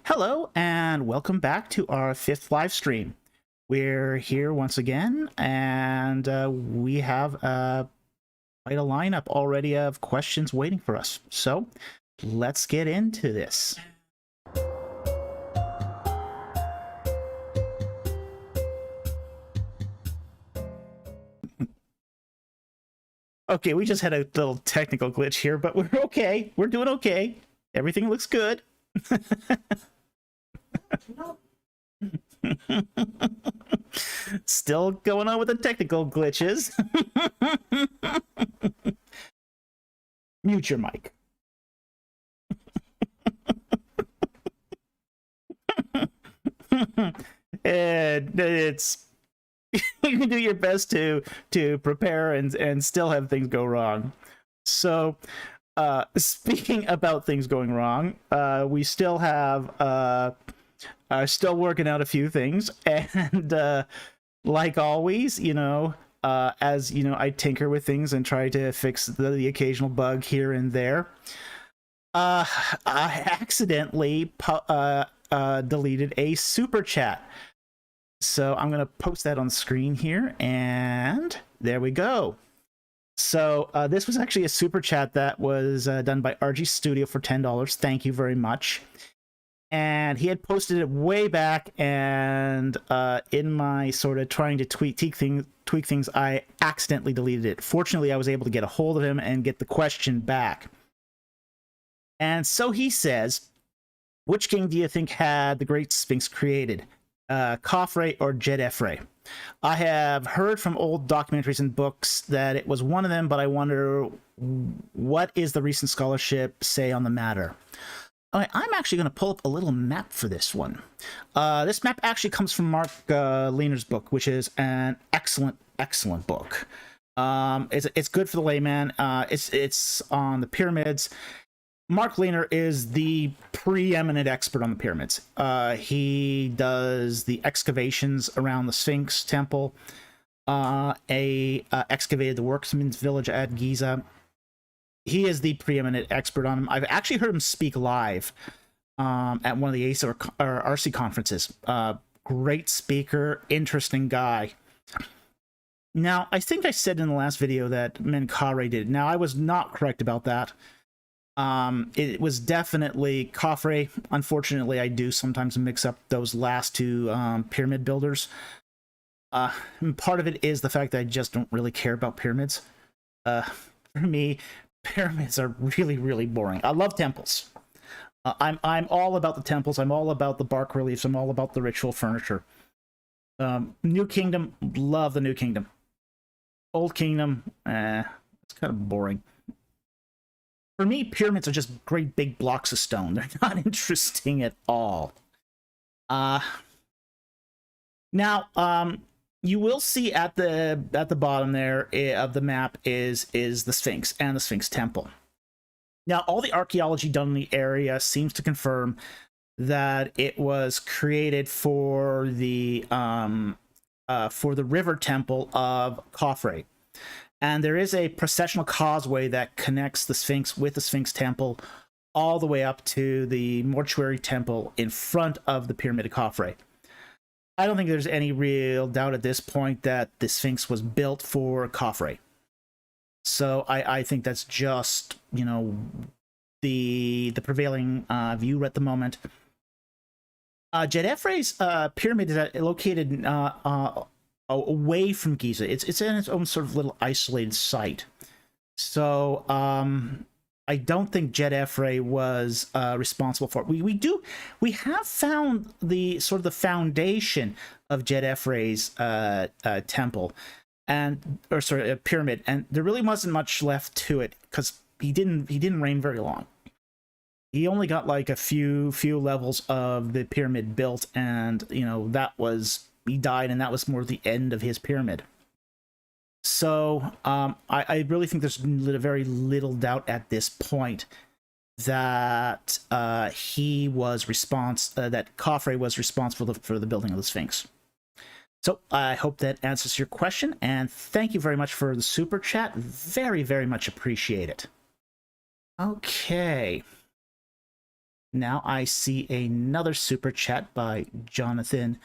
Hello and welcome back to our 5th live stream. We're here once again, and we have quite a lineup already of questions waiting for us. So let's get into this. Okay, we just had a little technical glitch here, but we're okay. We're doing okay. Everything looks good. Still going on with the technical glitches. Mute your mic. And it's you can do your best to prepare and still have things go wrong. So speaking about things going wrong, we still have still working out a few things, and like always, as you know, I tinker with things and try to fix the occasional bug here and there. I accidentally deleted a super chat, so I'm gonna post that on the screen here, and there we go. So this was actually a super chat that was done by RG Studio for $10. Thank you very much. And he had posted it way back, and in my sort of trying to tweak things, I accidentally deleted it. Fortunately, I was able to get a hold of him and get the question back. And so he says, which king do you think had the Great Sphinx created? Khafre or Djed-Efre? I have heard from old documentaries and books that it was one of them, but I wonder, what is the recent scholarship say on the matter? Okay, I'm actually going to pull up a little map for this one. This map actually comes from Mark Lehner's book, which is an excellent book. It's good for the layman. It's on the pyramids. Mark Lehner is the preeminent expert on the pyramids. He does the excavations around the Sphinx temple, excavated the workmen's village at Giza. He is the preeminent expert on them. I've actually heard him speak live at one of the ACE or RC conferences. Great speaker, interesting guy. Now, I think I said in the last video that Menkaure did. Now, I was not correct about that. It was definitely Khafre. Unfortunately, I do sometimes mix up those last two pyramid builders. Part of it is the fact that I just don't really care about pyramids. For me, pyramids are really boring. I love temples. I'm all about the temples. I'm all about the bark reliefs. I'm all about the ritual furniture. New Kingdom, love the New Kingdom. Old Kingdom, it's kind of boring. For me, pyramids are just great big blocks of stone. They're not interesting at all. Now, you will see at the bottom there of the map is the Sphinx and the Sphinx Temple. Now, all the archaeology done in the area seems to confirm that it was created for the river temple of Khafre. And there is a processional causeway that connects the Sphinx with the Sphinx Temple all the way up to the mortuary temple in front of the Pyramid of Khafre. I don't think there's any real doubt at this point that the Sphinx was built for Khafre. So I think that's just, the prevailing view at the moment. Djed-Efre's pyramid is located away from Giza. It's in its own sort of little isolated site. So I don't think Djed-Efre was responsible for it. We have found the sort of the foundation of Djed-Efre's temple, pyramid, and there really wasn't much left to it because he didn't reign very long. He only got like a few levels of the pyramid built, and he died, and that was more the end of his pyramid. So I really think there's very little doubt at this point that he was that Khafre was responsible for the building of the Sphinx. So I hope that answers your question, and thank you very much for the super chat. Very much appreciate it. Okay. now I see another super chat by Jonathan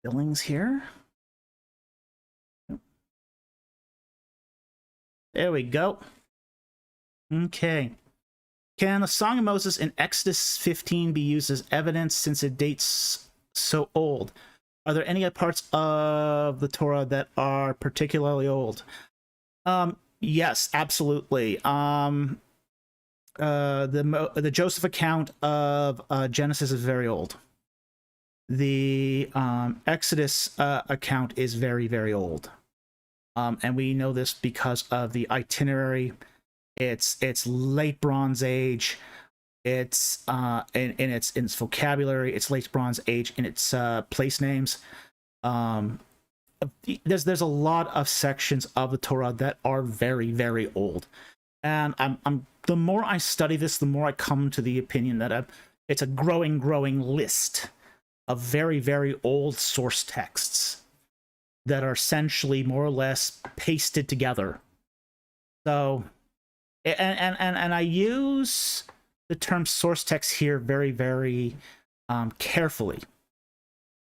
Billings here. There we go. Okay. Can the Song of Moses in Exodus 15 be used as evidence since it dates so old? Are there any parts of the Torah that are particularly old? Yes, absolutely. The Joseph account of Genesis is very old. The Exodus account is very, very old. And we know this because of the itinerary. It's late Bronze Age. It's in its vocabulary. It's late Bronze Age in its place names. There's a lot of sections of the Torah that are very, very old. And I'm the more I study this, the more I come to the opinion that it's a growing list of very, very old source texts that are essentially more or less pasted together. So, and I use the term source text here very, very carefully.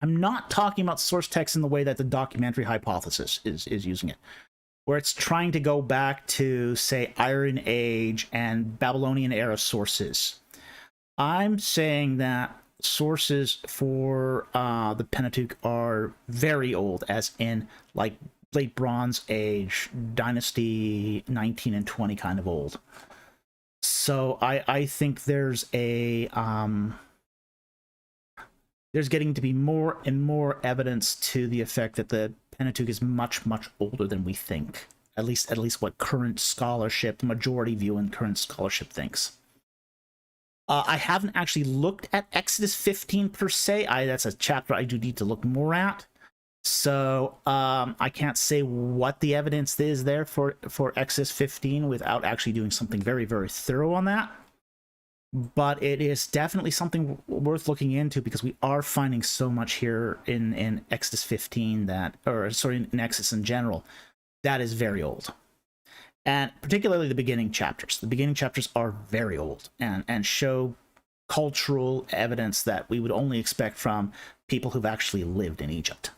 I'm not talking about source text in the way that the documentary hypothesis is using it, where it's trying to go back to, say, Iron Age and Babylonian era sources. I'm saying that sources for the Pentateuch are very old, as in like late Bronze Age, Dynasty 19 and 20 kind of old. So I think there's getting to be more and more evidence to the effect that the Pentateuch is much, much older than we think. At least what current scholarship, the majority view in current scholarship thinks. I haven't actually looked at Exodus 15 per se. That's a chapter I do need to look more at. So I can't say what the evidence is there for Exodus 15 without actually doing something very, very thorough on that. But it is definitely something worth looking into, because we are finding so much here in Exodus 15 that, or sorry, in Exodus in general, that is very old. And particularly the beginning chapters. The beginning chapters are very old and show cultural evidence that we would only expect from people who've actually lived in Egypt.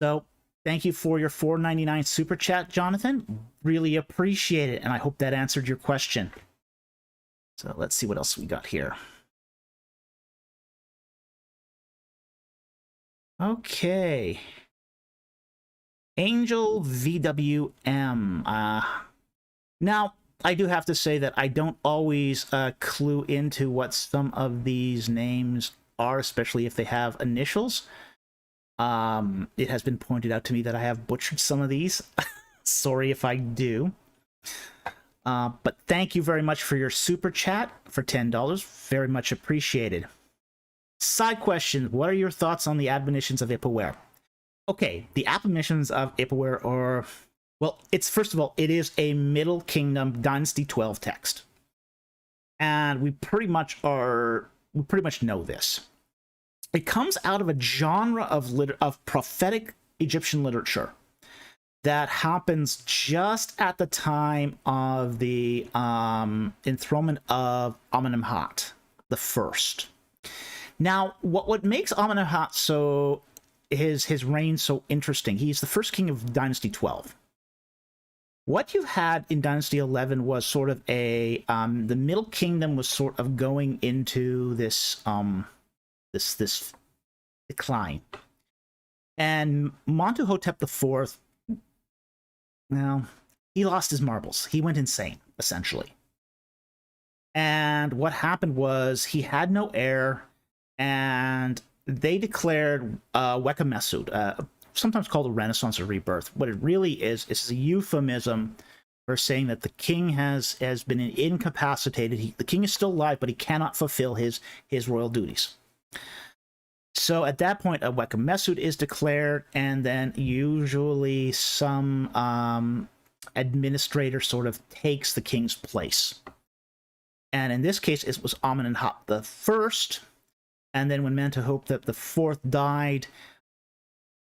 So thank you for your $4.99 super chat, Jonathan. Really appreciate it, and I hope that answered your question. So let's see what else we got here. Okay. Angel VWM. Now, I do have to say that I don't always clue into what some of these names are, especially if they have initials. It has been pointed out to me that I have butchered some of these. Sorry if I do. But thank you very much for your super chat for $10. Very much appreciated. Side question: what are your thoughts on the admonitions of Ipaware? Okay, the admonitions of Ipaware are, well, it's, first of all, it is a Middle Kingdom Dynasty 12 text. And we pretty much know this. It comes out of a genre of prophetic Egyptian literature that happens just at the time of the enthronement of Amenemhat the First. Now, what makes Amenemhat so his reign so interesting? He's the first king of Dynasty 12. What you had in Dynasty 11 was sort of the Middle Kingdom was sort of going into this this decline, and Montuhotep IV, well, he lost his marbles. He went insane, essentially. And what happened was he had no heir, and they declared Weka sometimes called a renaissance or rebirth. What it really is a euphemism for saying that the king has been incapacitated. The king is still alive, but he cannot fulfill his royal duties. So at that point, a Weka Mesud is declared, and then usually some administrator sort of takes the king's place. And in this case, it was Amenemhat the First. And then when Montuhotep the Fourth died,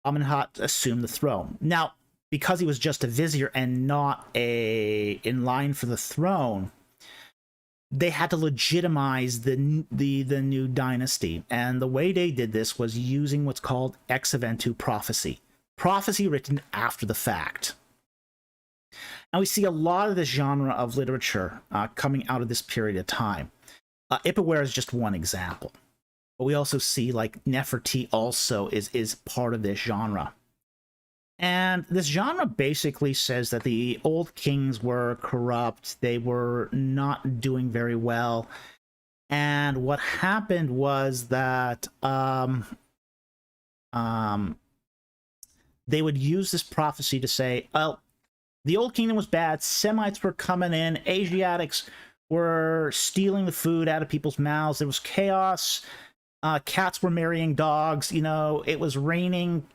Amenemhat assumed the throne. Now, because he was just a vizier and not in line for the throne, they had to legitimize the new dynasty, and the way they did this was using what's called ex eventu prophecy written after the fact. And we see a lot of this genre of literature coming out of this period of time. Ipaware is just one example, but we also see like Nefertiti also is part of this genre. And this genre basically says that the old kings were corrupt, they were not doing very well, and what happened was that they would use this prophecy to say, well, the old kingdom was bad, Semites were coming in, Asiatics were stealing the food out of people's mouths, there was chaos, cats were marrying dogs, you know, it was raining,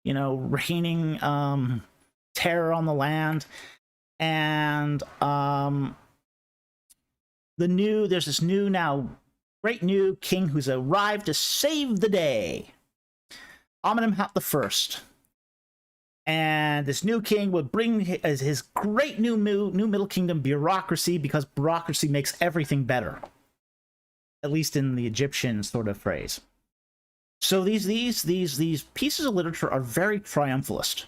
raining terror on the land. And there's this new, now great new king who's arrived to save the day, Amenemhat I. And this new king would bring his great new Middle Kingdom bureaucracy, because bureaucracy makes everything better, at least in the Egyptian sort of phrase. So these pieces of literature are very triumphalist.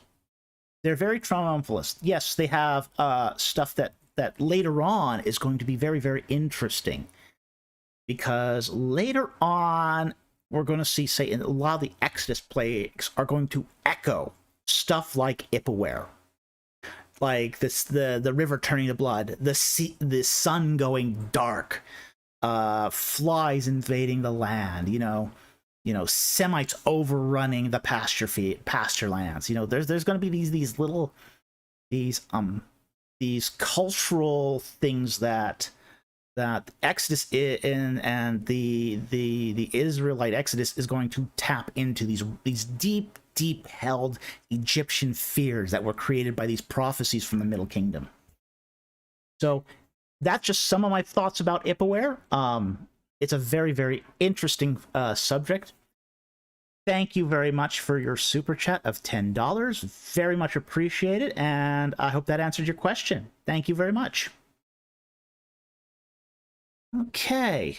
They're very triumphalist. Yes, they have stuff that later on is going to be very, very interesting, because later on we're going to see, say, a lot of the Exodus plagues are going to echo stuff like Ipaware, like this, the river turning to blood, the sun going dark, flies invading the land, you know, Semites overrunning the pasture lands. You know, there's going to be these cultural things that Exodus and the Israelite Exodus is going to tap into, these deep held Egyptian fears that were created by these prophecies from the Middle Kingdom. So that's just some of my thoughts about Ipaware. It's a very, very interesting subject. Thank you very much for your super chat of $10. Very much appreciated, and I hope that answered your question. Thank you very much. Okay,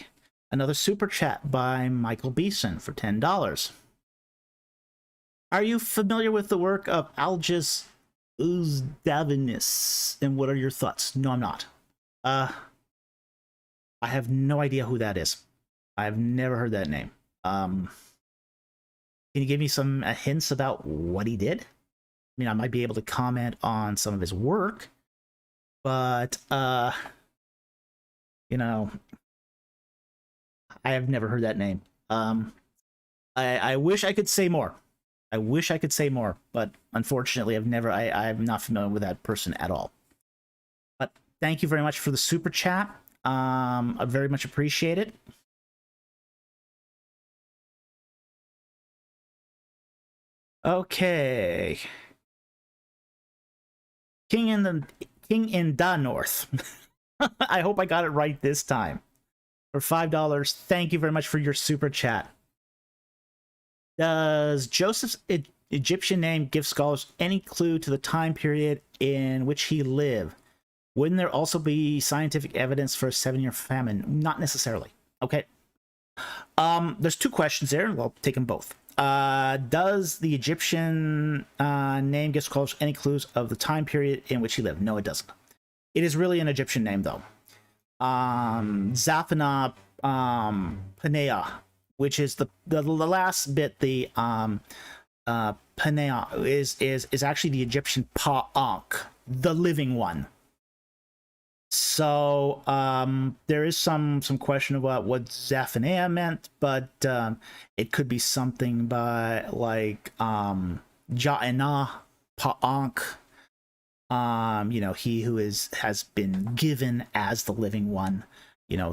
another super chat by Michael Beeson for $10. Are you familiar with the work of Algis Uzdavinis, and what are your thoughts? No, I'm not. I have no idea who that is. I've never heard that name. Can you give me some hints about what he did? I mean, I might be able to comment on some of his work, but you know, I have never heard that name. I wish I could say more. I wish I could say more, but unfortunately, I'm not familiar with that person at all. But thank you very much for the super chat. I very much appreciate it. Okay. King in the North. I hope I got it right this time. For $5, thank you very much for your super chat. Does Joseph's Egyptian name give scholars any clue to the time period in which he lived? Wouldn't there also be scientific evidence for a 7-year famine? Not necessarily. Okay. There's two questions there. Well, I'll take them both. Does the Egyptian name give scholars any clues of the time period in which he lived? No, it doesn't. It is really an Egyptian name, though. Zaphana Panea, which is the last bit. The Panea is actually the Egyptian Pa'ank, the living one. So there is some question about what Zephaniah meant, but it could be something by like Ja'ena Pa'ank, he who has been given as the living one.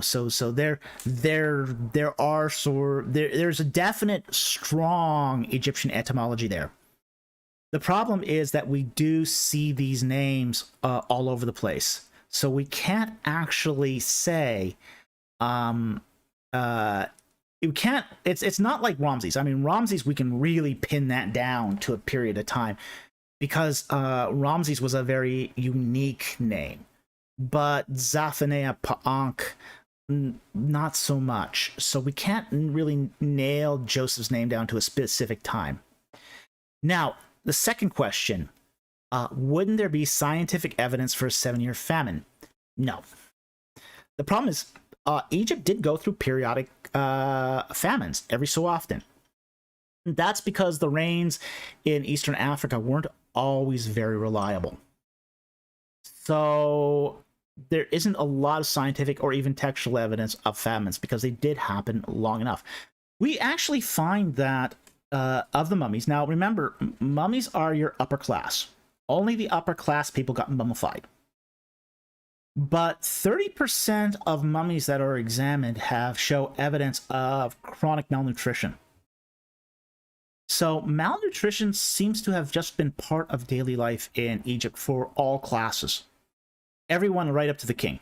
So there's a definite strong Egyptian etymology there. The problem is that we do see these names all over the place. So we can't actually say, you can't, it's not like Ramses. I mean, Ramses, we can really pin that down to a period of time because Ramses was a very unique name. but Zaphanea Pa'ankh, not so much. So we can't really nail Joseph's name down to a specific time. Now, the second question, wouldn't there be scientific evidence for a 7-year famine? No. The problem is, Egypt did go through periodic famines every so often. That's because the rains in Eastern Africa weren't always very reliable. So there isn't a lot of scientific or even textual evidence of famines because they did happen long enough. We actually find that of the mummies. Now, remember, mummies are your upper class. Only the upper class people got mummified. But 30% of mummies that are examined show evidence of chronic malnutrition. So malnutrition seems to have just been part of daily life in Egypt for all classes. Everyone right up to the king.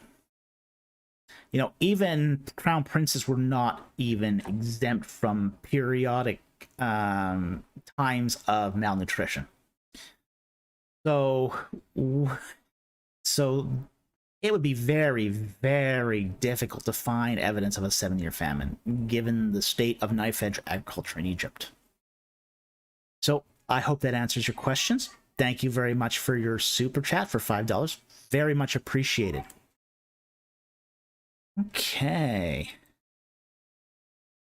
You know, even crown princes were not even exempt from periodic times of malnutrition. So it would be very, very difficult to find evidence of a 7-year famine, given the state of knife-edge agriculture in Egypt. So I hope that answers your questions. Thank you very much for your super chat for $5. Very much appreciated. Okay.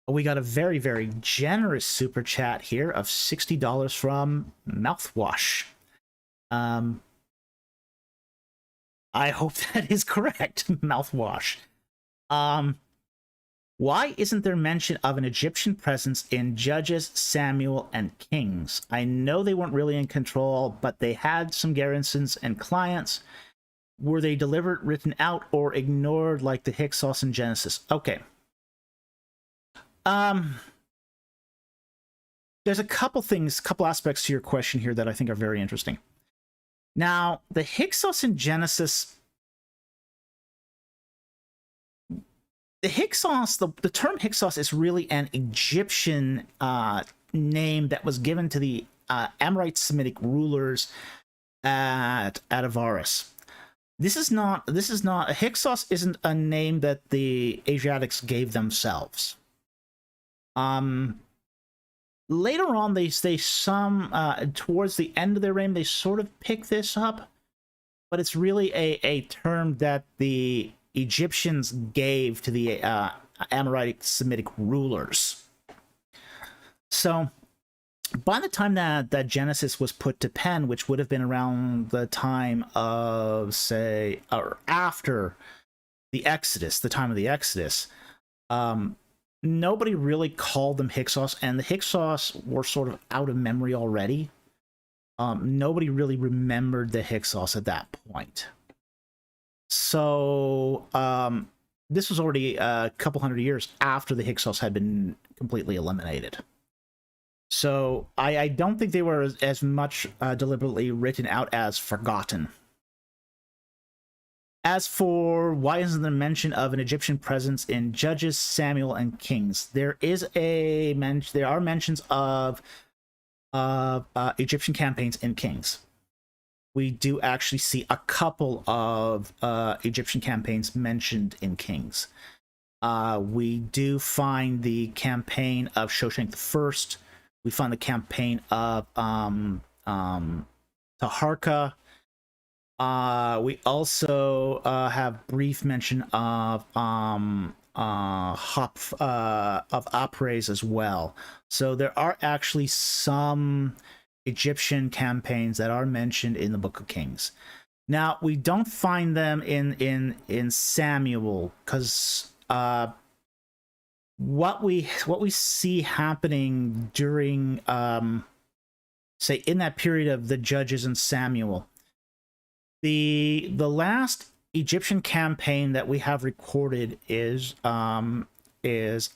We got a very, very generous super chat here of $60 from Mouthwash. I hope that is correct, Mouthwash. Why isn't there mention of an Egyptian presence in Judges, Samuel, and Kings? I know they weren't really in control, but they had some garrisons and clients. Were they delivered, written out, or ignored like the Hyksos in Genesis? Okay. There's a couple aspects to your question here that I think are very interesting. Now, the Hyksos in Genesis, the Hyksos, the term Hyksos is really an Egyptian name that was given to the Amorite Semitic rulers at Avaris. Hyksos isn't a name that the Asiatics gave themselves. Later on, they say towards the end of their reign, they sort of pick this up, but it's really a term that the Egyptians gave to the Amorite Semitic rulers. So by the time that Genesis was put to pen, which would have been around the time of, say, or after the Exodus, the time of the Exodus, nobody really called them Hyksos, and the Hyksos were sort of out of memory already. Nobody really remembered the Hyksos at that point. So this was already a couple hundred years after the Hyksos had been completely eliminated. So I don't think they were as much deliberately written out as forgotten. As for why isn't there mention of an Egyptian presence in Judges, Samuel, and Kings, there are mentions of Egyptian campaigns in Kings. We do actually see a couple of Egyptian campaigns mentioned in Kings. We do find the campaign of Shoshenq I. We find the campaign of Taharka. We also have brief mention of Apres as well. So there are actually some Egyptian campaigns that are mentioned in the Book of Kings. Now, we don't find them in Samuel, because what we see happening during say in that period of the Judges and Samuel, the last Egyptian campaign that we have recorded is Ramses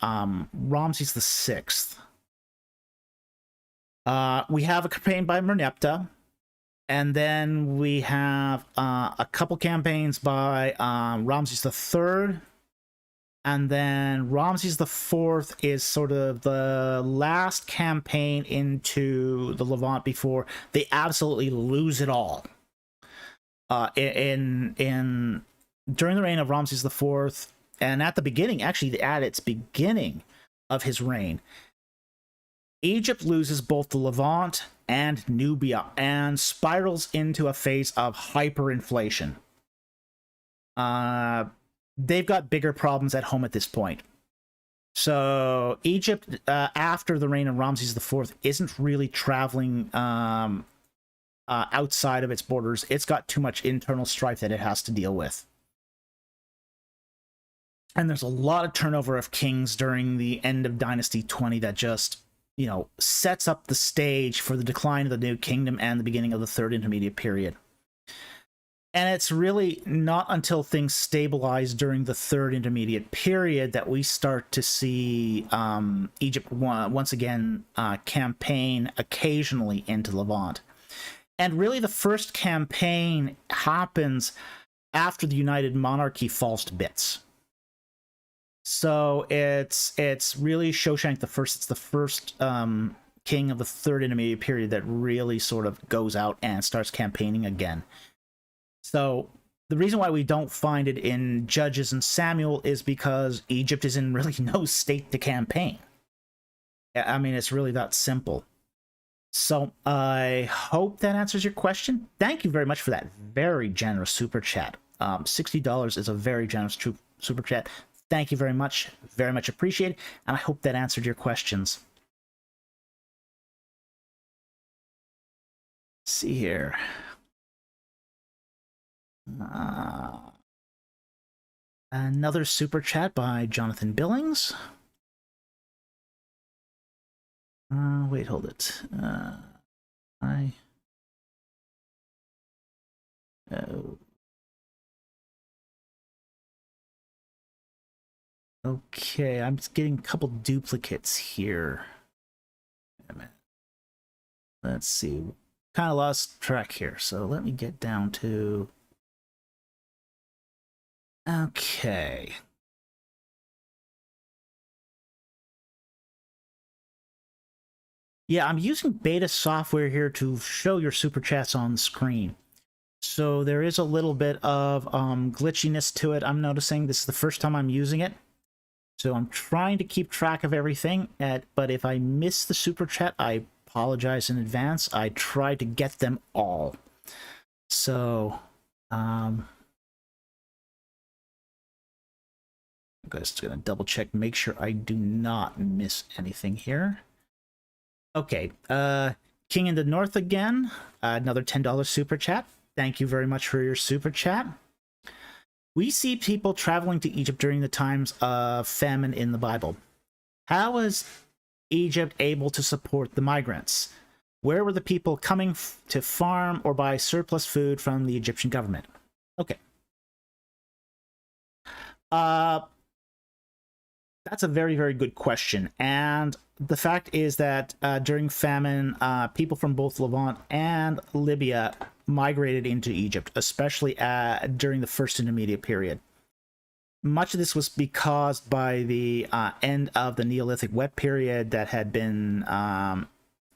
VI. We have a campaign by Merneptah, and then we have a couple campaigns by Ramses III, and then Ramses IV is sort of the last campaign into the Levant before they absolutely lose it all in during the reign of Ramses IV, and at the beginning, actually at its beginning of his reign, Egypt loses both the Levant and Nubia and spirals into a phase of hyperinflation. They've got bigger problems at home at this point. So Egypt, after the reign of Ramses IV, isn't really traveling outside of its borders. It's got too much internal strife that it has to deal with. And there's a lot of turnover of kings during the end of Dynasty 20 that just, sets up the stage for the decline of the New Kingdom and the beginning of the Third Intermediate Period. And it's really not until things stabilize during the Third Intermediate Period that we start to see Egypt once again campaign occasionally into Levant. And really the first campaign happens after the United Monarchy falls to bits. So it's really Shoshank the First. It's the first king of the Third Intermediate Period that really sort of goes out and starts campaigning again. So the reason why we don't find it in Judges and Samuel is because Egypt is in really no state to campaign. I mean, it's really that simple. So I hope that answers your question. Thank you very much for that very generous super chat. $60 is a very generous super chat. Thank you very much appreciated, and I hope that answered your questions. Let's see here. Another super chat by Jonathan Billings. Wait, hold it. Okay, I'm just getting a couple duplicates here. Wait a minute. Let's see. Kind of lost track here, so let me get down to... Okay. Yeah, I'm using beta software here to show your super chats on the screen. So there is a little bit of glitchiness to it. I'm noticing this is the first time I'm using it. So I'm trying to keep track of everything, but if I miss the super chat, I apologize in advance. I try to get them all. So, I'm just going to double check, make sure I do not miss anything here. Okay, King in the North again, another $10 super chat. Thank you very much for your super chat. We see people traveling to Egypt during the times of famine in the Bible. How was Egypt able to support the migrants? Where were the people coming to farm or buy surplus food from the Egyptian government? Okay. That's a very, very good question. And the fact is that during famine, people from both Levant and Libya migrated into Egypt, especially during the First Intermediate Period. Much of this was caused by the end of the Neolithic wet period that had been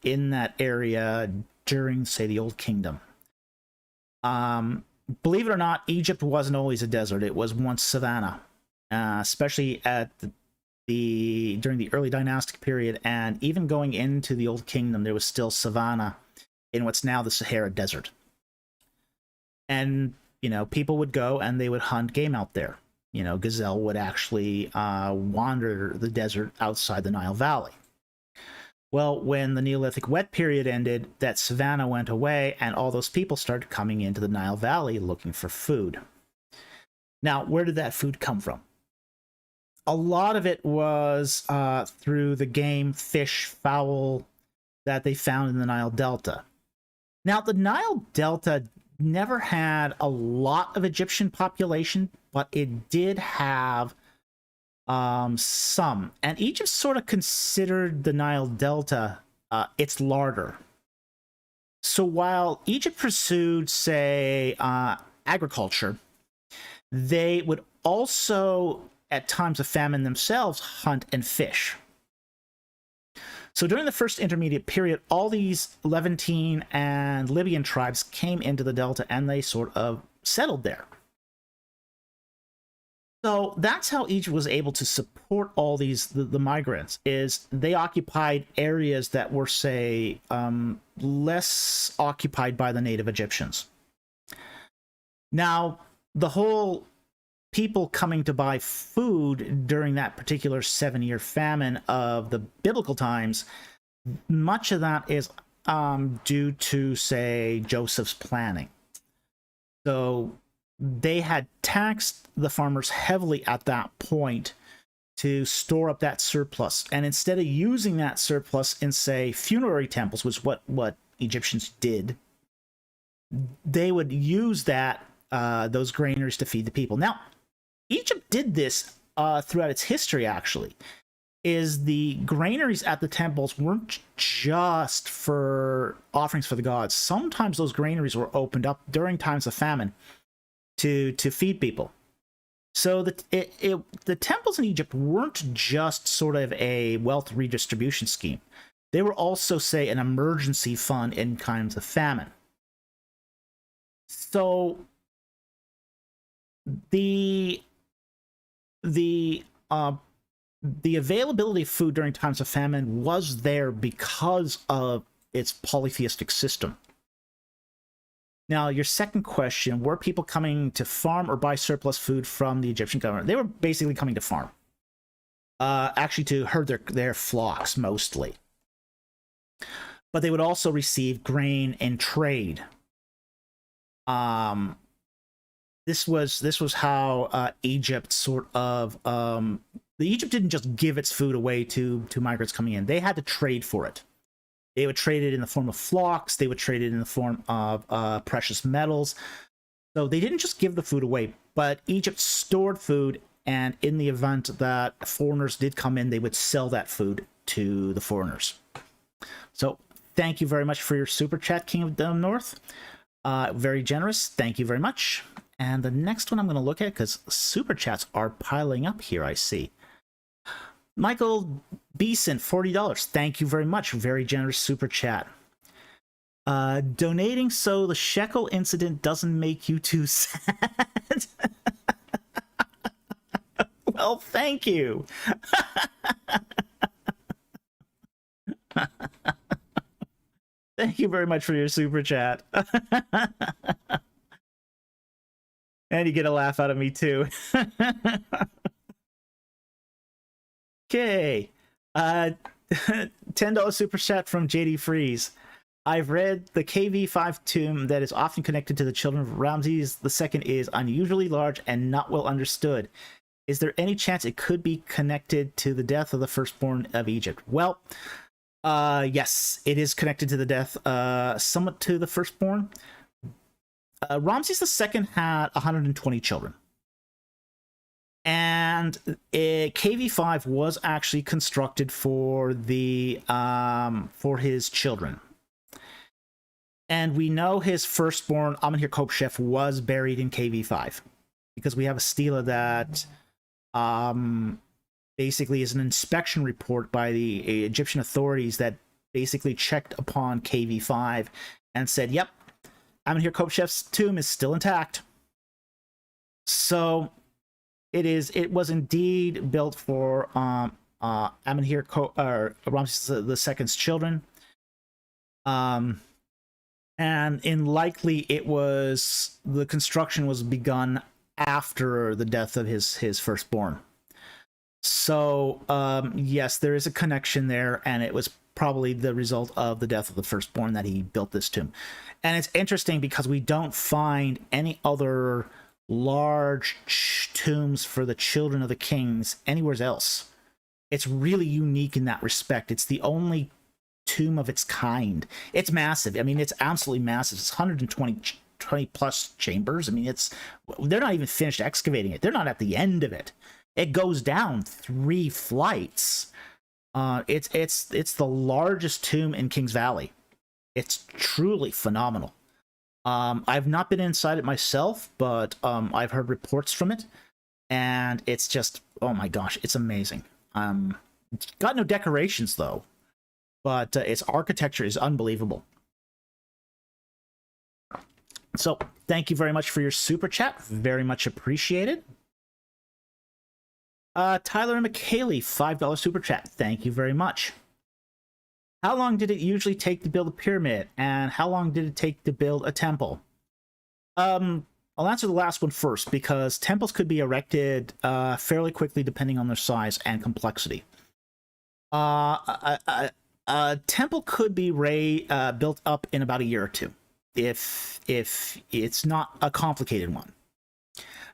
in that area during, say, the Old Kingdom. Believe it or not, Egypt wasn't always a desert. It was once savanna, especially at during the early dynastic period, and even going into the Old Kingdom, there was still savanna in what's now the Sahara Desert. And, people would go and they would hunt game out there. Gazelle would actually wander the desert outside the Nile Valley. Well, when the Neolithic wet period ended, that savanna went away, and all those people started coming into the Nile Valley looking for food. Now, where did that food come from? A lot of it was through the game, fish, fowl that they found in the Nile Delta. Now, the Nile Delta never had a lot of Egyptian population, but it did have some. And Egypt sort of considered the Nile Delta its larder. So while Egypt pursued, say, agriculture, they would also, at times of famine themselves, hunt and fish. So during the First Intermediate Period, all these Levantine and Libyan tribes came into the Delta and they sort of settled there. So that's how Egypt was able to support all these the migrants, is they occupied areas that were, say, less occupied by the native Egyptians. Now, the whole people coming to buy food during that particular 7-year famine of the biblical times, much of that is due to, say, Joseph's planning. So they had taxed the farmers heavily at that point to store up that surplus. And instead of using that surplus in, say, funerary temples, which is what Egyptians did, they would use that those granaries to feed the people. Now, Egypt did this throughout its history, actually. Is the granaries at the temples weren't just for offerings for the gods. Sometimes those granaries were opened up during times of famine to feed people. So the temples in Egypt weren't just sort of a wealth redistribution scheme. They were also, say, an emergency fund in times of famine. So the availability of food during times of famine was there because of its polytheistic system. Now, your second question, were people coming to farm or buy surplus food from the Egyptian government? They were basically coming to farm. Actually, to herd their flocks, mostly. But they would also receive grain and trade. This was how Egypt sort of... Egypt didn't just give its food away to migrants coming in. They had to trade for it. They would trade it in the form of flocks. They would trade it in the form of precious metals. So they didn't just give the food away, but Egypt stored food, and in the event that foreigners did come in, they would sell that food to the foreigners. So thank you very much for your super chat, King of the North. Very generous. Thank you very much. And the next one I'm going to look at, because super chats are piling up here, I see. Michael Beeson, $40. Thank you very much. Very generous super chat. Donating so the shekel incident doesn't make you too sad. Well, thank you. Thank you very much for your super chat. And you get a laugh out of me too. Okay. $10 super chat from JD Freeze. I've read the KV5 tomb that is often connected to the children of Ramses II is unusually large and not well understood. Is there any chance it could be connected to the death of the firstborn of Egypt? Well, yes, it is connected to the death, somewhat to the firstborn. Ramses II had 120 children. And KV5 was actually constructed for his children. And we know his firstborn, Amenhotep, was buried in KV5 because we have a stela that basically is an inspection report by the Egyptian authorities that basically checked upon KV5 and said, yep, Amenhotep's tomb is still intact. So it was indeed built for Ramses II's children. And likely the construction was begun after the death of his firstborn. So yes, there is a connection there, and it was probably the result of the death of the firstborn that he built this tomb. And it's interesting because we don't find any other large tombs for the children of the kings anywhere else. It's really unique in that respect. It's the only tomb of its kind. It's massive. I mean, it's absolutely massive. It's 120 plus chambers. I mean, they're not even finished excavating it. They're not at the end of it. It goes down 3 flights. It's the largest tomb in Kings Valley. It's truly phenomenal. I've not been inside it myself, but I've heard reports from it, and it's just, oh my gosh, it's amazing. It's got no decorations though, but its architecture is unbelievable. So thank you very much for your super chat. Very much appreciated. Tyler and McKaylee, $5 super chat. Thank you very much. How long did it usually take to build a pyramid, and how long did it take to build a temple? I'll answer the last one first, because temples could be erected fairly quickly depending on their size and complexity. A temple could be built up in about a year or two, if it's not a complicated one.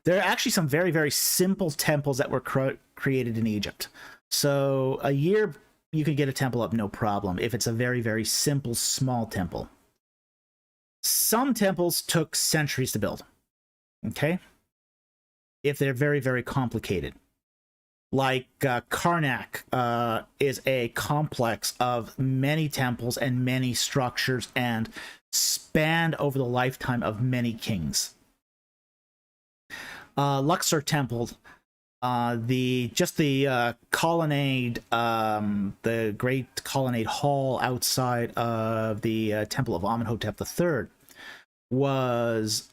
There are actually some very, very simple temples that were created in Egypt. So a year, you could get a temple up no problem if it's a very, very simple, small temple. Some temples took centuries to build, okay? If they're very, very complicated. Like Karnak is a complex of many temples and many structures and spanned over the lifetime of many kings. Luxor Temple, the colonnade, the great colonnade hall outside of the Temple of Amenhotep III, was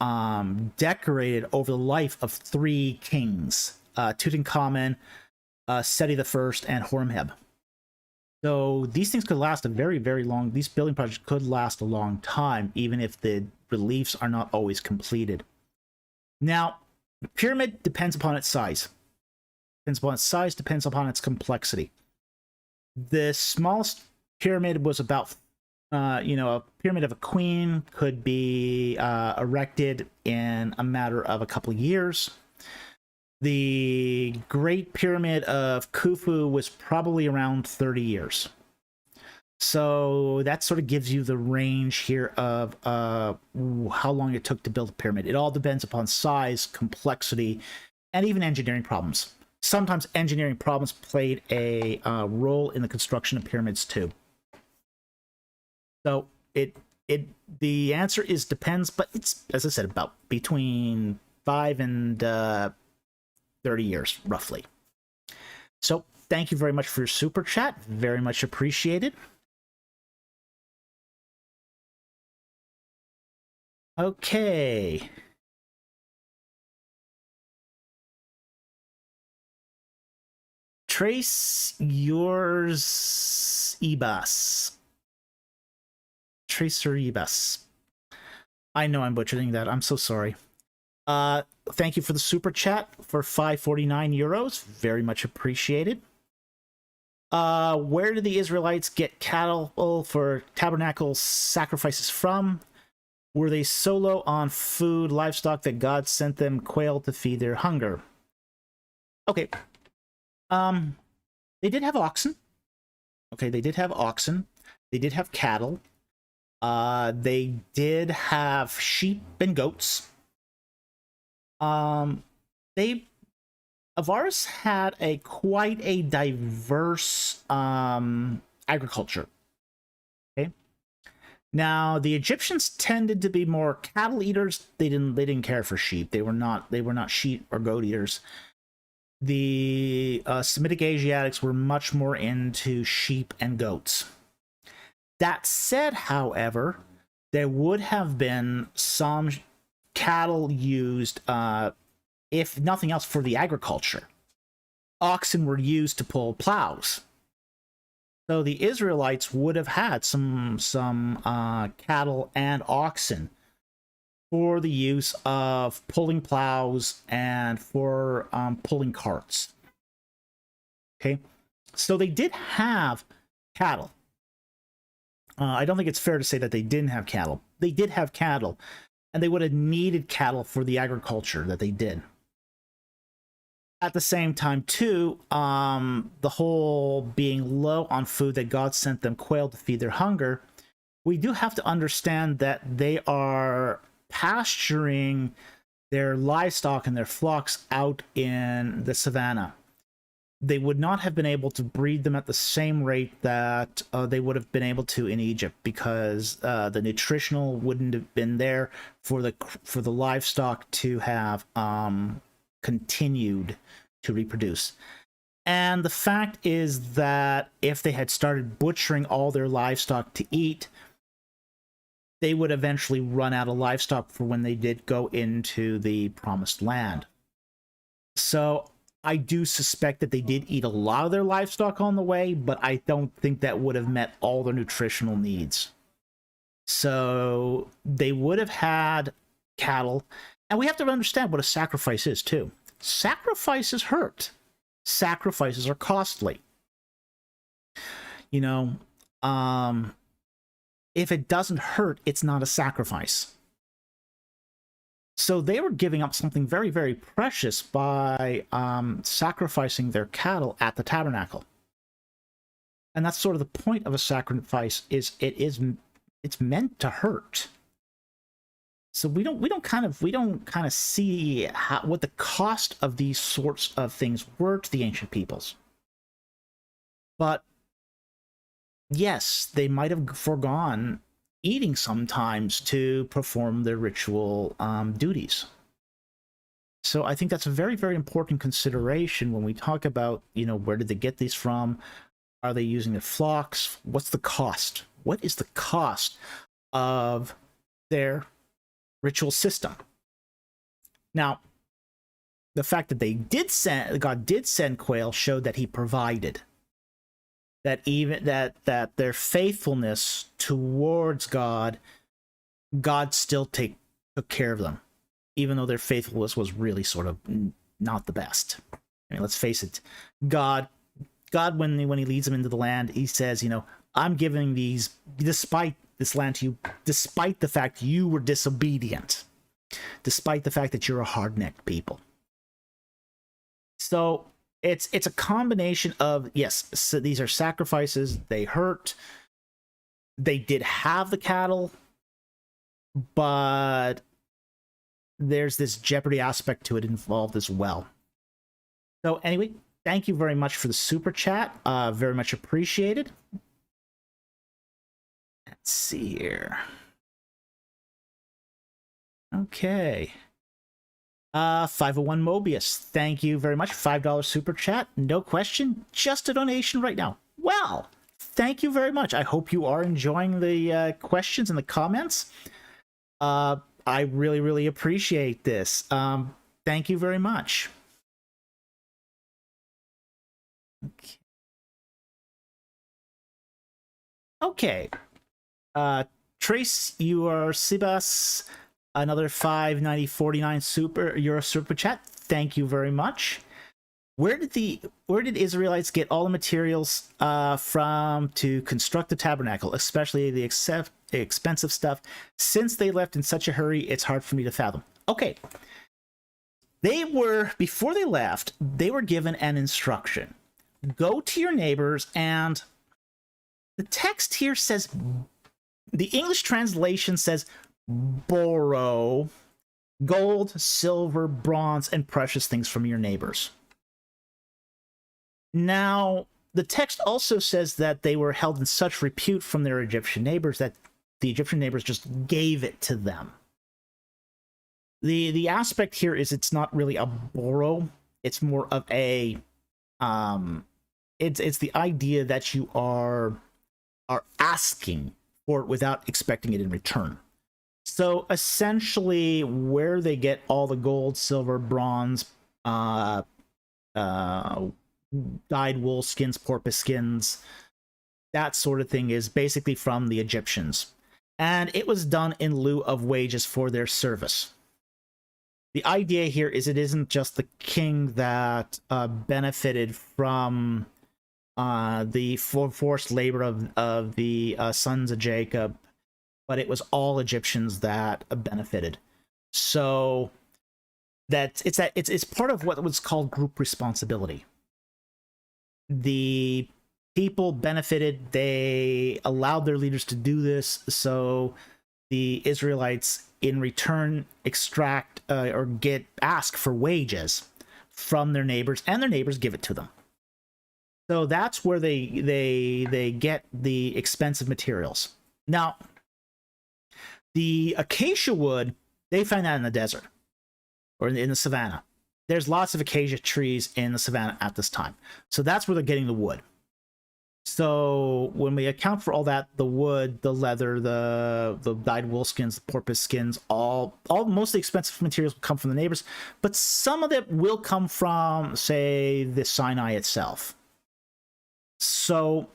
decorated over the life of 3 kings, Tutankhamun, Seti I, and Horemheb. So these things could last a very, very long. These building projects could last a long time, even if the reliefs are not always completed. Now, the pyramid depends upon its size. Depends upon its size, depends upon its complexity. The smallest pyramid was about, a pyramid of a queen could be erected in a matter of a couple of years. The Great Pyramid of Khufu was probably around 30 years. So that sort of gives you the range here of how long it took to build a pyramid. It all depends upon size, complexity, and even engineering problems. Sometimes engineering problems played a role in the construction of pyramids too. So the answer is depends, but it's, as I said, about between 5 and 30 years, roughly. So thank you very much for your super chat. Very much appreciated. Okay. Trace yours Ebus. Tracer Ebus. I know I'm butchering that. I'm so sorry. Thank you for the super chat for 549 euros. Very much appreciated. Where did the Israelites get cattle for tabernacle sacrifices from? Were they solo on food, livestock that God sent them quail to feed their hunger? Okay. They did have oxen. Okay, they did have oxen. They did have cattle. They did have sheep and goats. Avaris had quite a diverse agriculture. Okay. Now the Egyptians tended to be more cattle eaters. They didn't care for sheep. They were not sheep or goat eaters. The Semitic Asiatics were much more into sheep and goats. That said, however, there would have been some cattle used, if nothing else, for the agriculture. Oxen were used to pull plows. So the Israelites would have had some cattle and oxen for the use of pulling plows and for pulling carts. Okay, so they did have cattle. I don't think it's fair to say that they didn't have cattle. They did have cattle, and they would have needed cattle for the agriculture that they did. At the same time, too, the whole being low on food that God sent them quail to feed their hunger, we do have to understand that they are pasturing their livestock and their flocks out in the savannah. They would not have been able to breed them at the same rate that they would have been able to in Egypt, because the nutritional wouldn't have been there for the livestock to have continued to reproduce. And the fact is that if they had started butchering all their livestock to eat, they would eventually run out of livestock for when they did go into the promised land. So I do suspect that they did eat a lot of their livestock on the way, but I don't think that would have met all their nutritional needs. So they would have had cattle, and we have to understand what a sacrifice is too. Sacrifices hurt. Sacrifices are costly. You know, if it doesn't hurt, it's not a sacrifice. So they were giving up something very, very precious by sacrificing their cattle at the tabernacle. And that's sort of the point of a sacrifice, is it's meant to hurt. So we don't kind of see what the cost of these sorts of things were to the ancient peoples. But yes, they might have foregone eating sometimes to perform their ritual duties. So I think that's a very, very important consideration when we talk about, you know, where did they get these from? Are they using their flocks? What's the cost? What is the cost of their ritual system? Now, the fact that God did send quail showed that he provided. That even that their faithfulness towards God still took care of them, even though their faithfulness was really sort of not the best. I mean, let's face it, God when he leads them into the land, he says, you know, I'm giving this land to you, despite the fact you were disobedient, despite the fact that you're a hard-necked people. So it's a combination of, yes, so these are sacrifices, they hurt, they did have the cattle, but there's this jeopardy aspect to it involved as well. So anyway, thank you very much for the super chat. Very much appreciated. Let's see here. Okay. 501 Mobius, thank you very much. $5 super chat, no question, just a donation right now. Well, thank you very much. I hope you are enjoying the questions and the comments. I really, really appreciate this. Thank you very much. Okay. Trace, you are Sibas. Another $5.90.49 euro super chat. Thank you very much. Where did Israelites get all the materials from to construct the tabernacle, especially the expensive stuff? Since they left in such a hurry, it's hard for me to fathom. Okay. Before they left, they were given an instruction. Go to your neighbors, and the text here says, the English translation says, borrow gold, silver, bronze, and precious things from your neighbors. Now, the text also says that they were held in such repute from their Egyptian neighbors that the Egyptian neighbors just gave it to them. The aspect here is it's not really a borrow. It's more of a it's the idea that you are asking for it without expecting it in return. So essentially, where they get all the gold, silver, bronze, dyed wool skins, porpoise skins, that sort of thing is basically from the Egyptians. And it was done in lieu of wages for their service. The idea here is it isn't just the king that benefited from the forced labor of the sons of Jacob, but it was all Egyptians that benefited. So it's part of what was called group responsibility. The people benefited, they allowed their leaders to do this, so the Israelites in return extract or ask for wages from their neighbors, and their neighbors give it to them. So that's where they get the expensive materials. Now, the acacia wood, they find that in the desert or in the savannah. There's lots of acacia trees in the savannah at this time. So that's where they're getting the wood. So when we account for all that, the wood, the leather, the dyed wool skins, the porpoise skins, all mostly expensive materials will come from the neighbors, but some of it will come from, say, the Sinai itself. So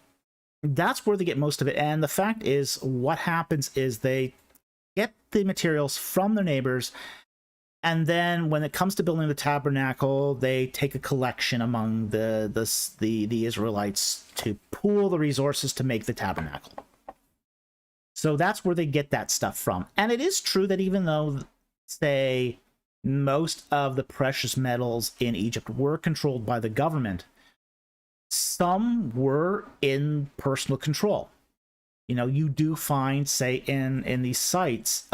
that's where they get most of it. And the fact is, what happens is they get the materials from their neighbors, and then when it comes to building the tabernacle, they take a collection among the Israelites to pool the resources to make the tabernacle. So that's where they get that stuff from. And it is true that even though, say, most of the precious metals in Egypt were controlled by the government, some were in personal control. You know, you do find, say, in these sites,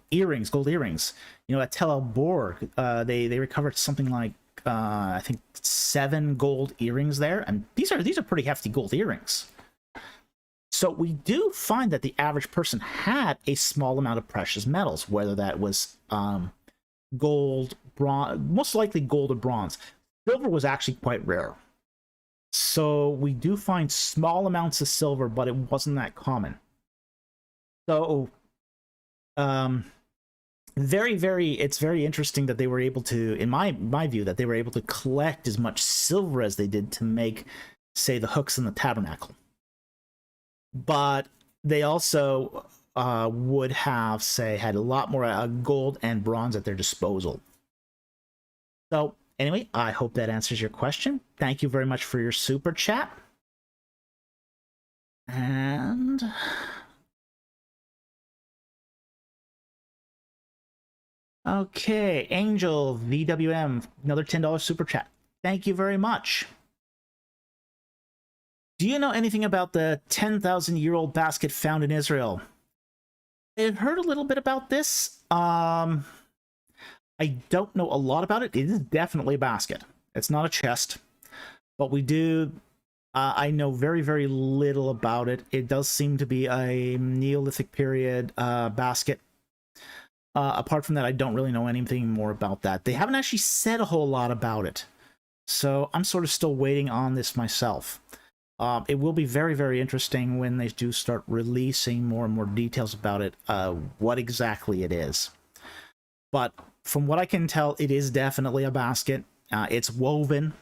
earrings, gold earrings. You know, at Tel El Bor, they recovered something like I think 7 gold earrings there, and these are pretty hefty gold earrings. So we do find that the average person had a small amount of precious metals, whether that was gold, bronze, most likely gold or bronze. Silver was actually quite rare. So we do find small amounts of silver, but it wasn't that common. So it's very interesting that they were able to, in my view, that they were able to collect as much silver as they did to make, say, the hooks in the tabernacle. But they also would have, say, had a lot more gold and bronze at their disposal. So anyway, I hope that answers your question. Thank you very much for your super chat. And okay, Angel VWM, another $10 super chat. Thank you very much. Do you know anything about the 10,000-year-old basket found in Israel? I've heard a little bit about this. I don't know a lot about it. It is definitely a basket. It's not a chest. But we do... I know very, very little about it. It does seem to be a Neolithic period basket. Apart from that, I don't really know anything more about that. They haven't actually said a whole lot about it. So I'm sort of still waiting on this myself. It will be very, very interesting when they do start releasing more and more details about it, what exactly it is. But from what I can tell, it is definitely a basket. It's woven.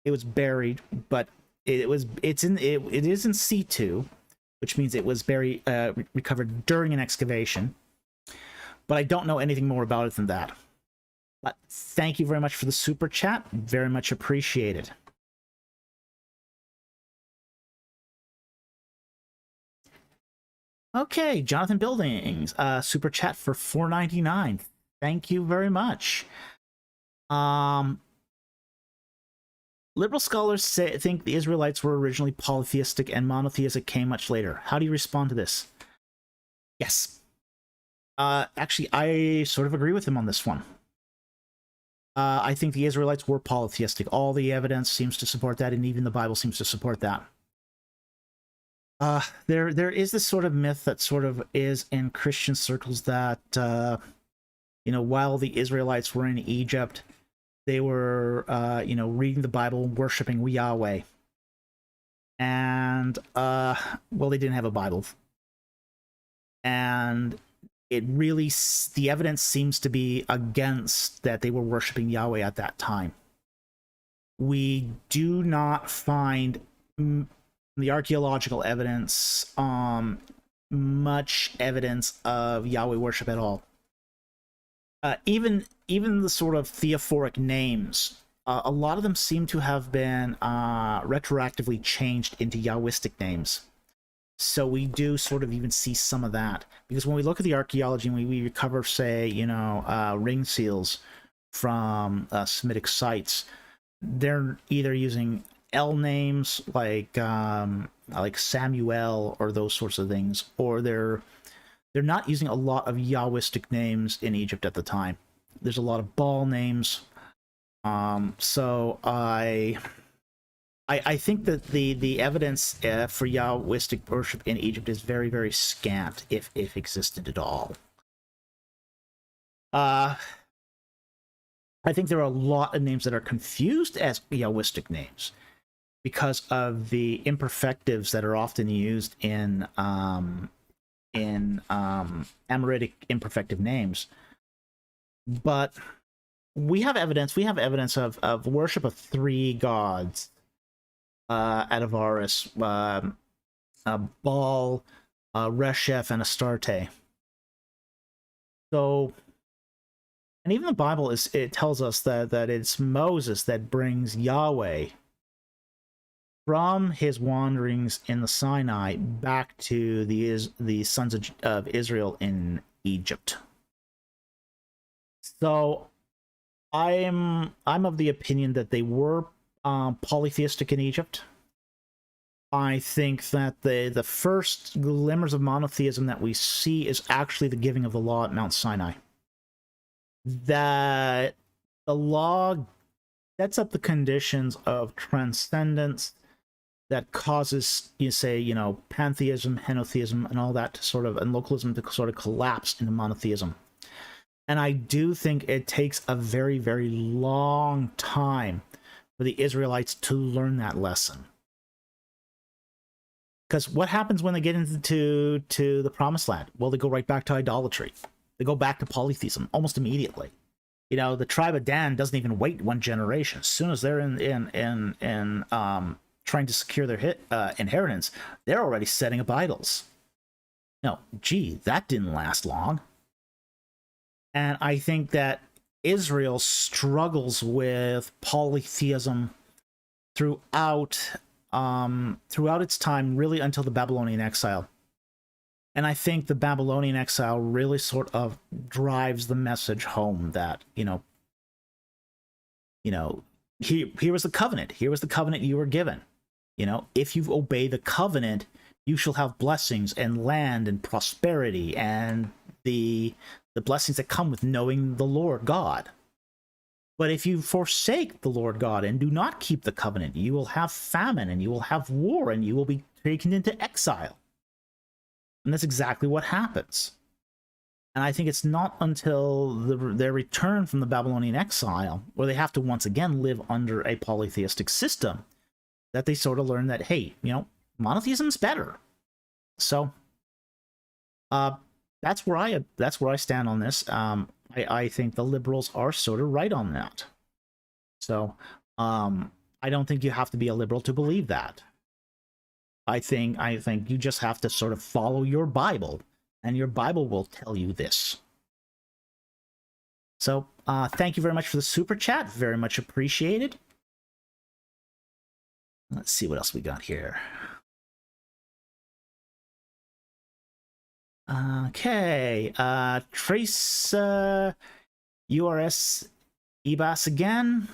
It was buried, but it is in C2, which means it was recovered during an excavation. But I don't know anything more about it than that. But thank you very much for the super chat. Very much appreciated. Okay, Jonathan Buildings, super chat for $4.99. Thank you very much. Liberal scholars think the Israelites were originally polytheistic and monotheistic came much later. How do you respond to this? Yes. Actually, I sort of agree with him on this one. I think the Israelites were polytheistic. All the evidence seems to support that, and even the Bible seems to support that. There is this sort of myth that sort of is in Christian circles that, you know, while the Israelites were in Egypt, they were, you know, reading the Bible, worshiping Yahweh. And, well, they didn't have a Bible. And it really, the evidence seems to be against that they were worshiping Yahweh at that time. We do not find the archaeological evidence, much evidence of Yahweh worship at all. Even the sort of theophoric names, a lot of them seem to have been retroactively changed into Yahwistic names. So we do sort of even see some of that. Because when we look at the archaeology and we recover, say, you know, ring seals from Semitic sites, they're either using L names like Samuel or those sorts of things, or they're not using a lot of Yahwistic names in Egypt at the time. There's a lot of Baal names. So I think that the evidence for Yahwistic worship in Egypt is very, very scant, if existed at all. I think there are a lot of names that are confused as Yahwistic names. because of the imperfectives that are often used in Amoritic imperfective names. But we have evidence. We have evidence of worship of 3 gods at Avaris: Baal, Resheph, and Astarte. So, and even the Bible it tells us that it's Moses that brings Yahweh from his wanderings in the Sinai back to the sons of Israel in Egypt. So I'm of the opinion that they were polytheistic in Egypt. I think that the first glimmers of monotheism that we see is actually the giving of the law at Mount Sinai. That the law sets up the conditions of transcendence that causes, pantheism, henotheism, and all that to sort of, and localism to sort of collapse into monotheism. And I do think it takes a very, very long time for the Israelites to learn that lesson. Because what happens when they get into the Promised Land? Well, they go right back to idolatry. They go back to polytheism almost immediately. The tribe of Dan doesn't even wait 1 generation. As soon as they're in trying to secure their inheritance, they're already setting up idols. No, gee, that didn't last long. And I think that Israel struggles with polytheism throughout its time, really until the Babylonian exile. And I think the Babylonian exile really sort of drives the message home that, here was the covenant. Here was the covenant you were given. If you obey the covenant, you shall have blessings and land and prosperity and the blessings that come with knowing the Lord God. But if you forsake the Lord God and do not keep the covenant, you will have famine and you will have war and you will be taken into exile. And that's exactly what happens. And I think it's not until their return from the Babylonian exile, where they have to once again live under a polytheistic system, that they sort of learn that, hey, monotheism's better. So, that's where I stand on this. I think the liberals are sort of right on that. So, I don't think you have to be a liberal to believe that. I think you just have to sort of follow your Bible, and your Bible will tell you this. So, thank you very much for the super chat. Very much appreciated. Let's see what else we got here. Okay, Trace URS EBAS again.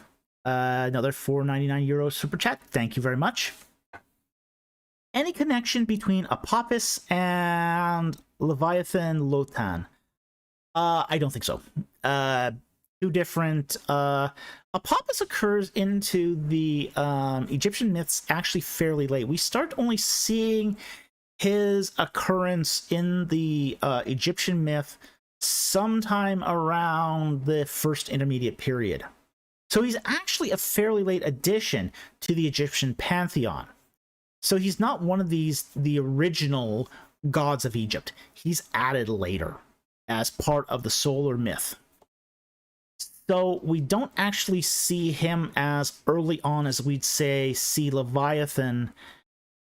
Another €4.99 super chat. Thank you very much. Any connection between Apophis and Leviathan Lotan? I don't think so. Two different. Apophis occurs into the Egyptian myths actually fairly late. We start only seeing his occurrence in the Egyptian myth sometime around the first intermediate period. So he's actually a fairly late addition to the Egyptian pantheon. So he's not one of the original gods of Egypt. He's added later as part of the solar myth. So we don't actually see him as early on as we'd see Leviathan,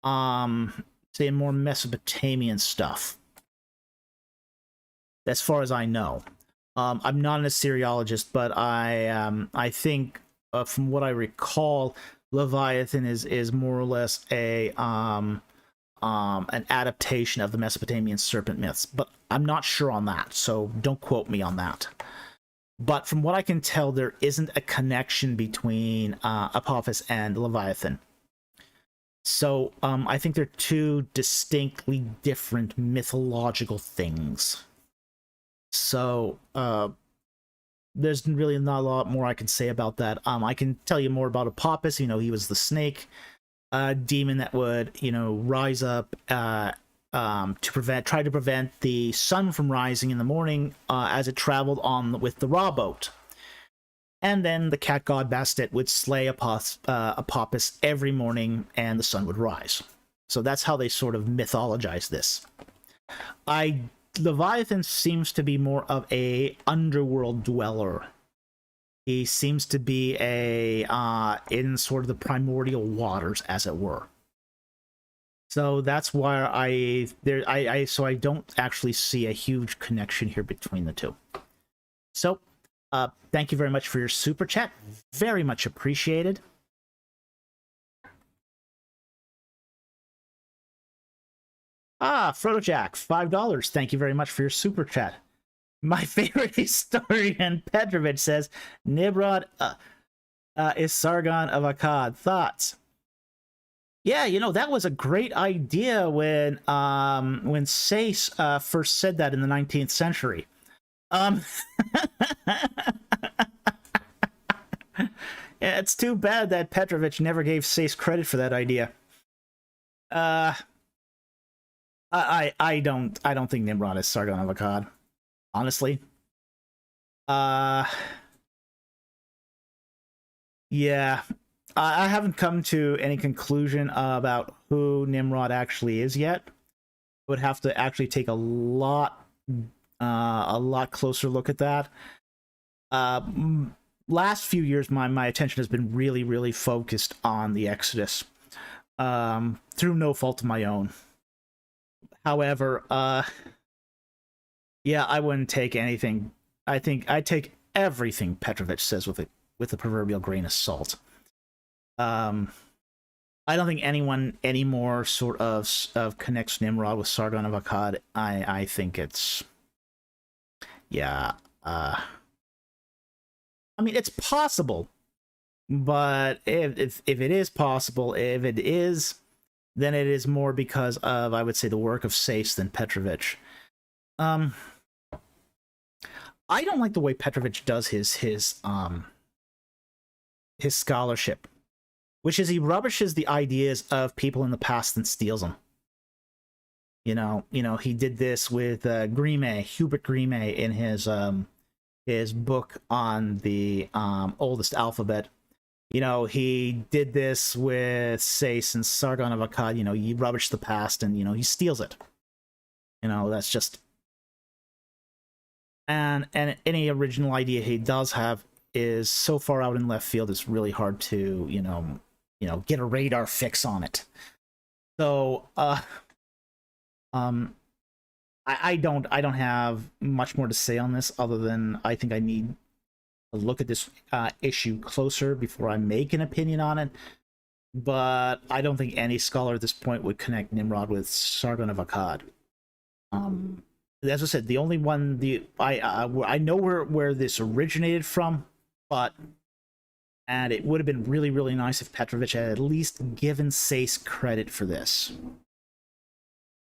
say in more Mesopotamian stuff. As far as I know. I'm not an Assyriologist, but I think from what I recall, Leviathan is more or less an adaptation of the Mesopotamian serpent myths, but I'm not sure on that, so don't quote me on that. But from what I can tell, there isn't a connection between Apophis and Leviathan. So I think they're two distinctly different mythological things. So there's really not a lot more I can say about that. I can tell you more about Apophis. He was the snake demon that would, rise up try to prevent the sun from rising in the morning as it traveled on with the Ra boat. And then the cat god Bastet would slay Apophis every morning, and the sun would rise. So that's how they sort of mythologize this. Leviathan seems to be more of a underworld dweller. He seems to be in sort of the primordial waters, as it were. So that's why I don't actually see a huge connection here between the two. So, thank you very much for your super chat. Very much appreciated. Frodojack, $5. Thank you very much for your super chat. My favorite historian, Petrovich, says Nimrod is Sargon of Akkad. Thoughts? Yeah, you know, that was a great idea when Sayce first said that in the 19th century. Yeah, it's too bad that Petrovich never gave Sayce credit for that idea. I don't think Nimrod is Sargon of Akkad, honestly. Yeah, I haven't come to any conclusion about who Nimrod actually is yet. I would have to actually take a lot closer look at that. Last few years, my attention has been really focused on the Exodus, through no fault of my own. However, yeah, I wouldn't take anything. I think I take everything Petrovich says with the proverbial grain of salt. I don't think anyone anymore sort of connects Nimrod with Sargon of Akkad. I think it's, yeah. I mean, it's possible, but if it is possible, if it is, then it is more because of, I would say, the work of Sayce than Petrovich. I don't like the way Petrovich does his scholarship, which is he rubbishes the ideas of people in the past and steals them. You know, he did this with Grimme, Hubert Grimme, in his book on the oldest alphabet. You know, he did this with Sayce and Sargon of Akkad. You know, he rubbished the past and, you know, he steals it. You know, that's just... And any original idea he does have is so far out in left field, it's really hard to, you know, get a radar fix on it. So, I don't have much more to say on this other than I think I need to look at this issue closer before I make an opinion on it. But I don't think any scholar at this point would connect Nimrod with Sargon of Akkad. As I said, the only one I know where this originated from, and it would have been really nice if Petrovich had at least given Sayce credit for this.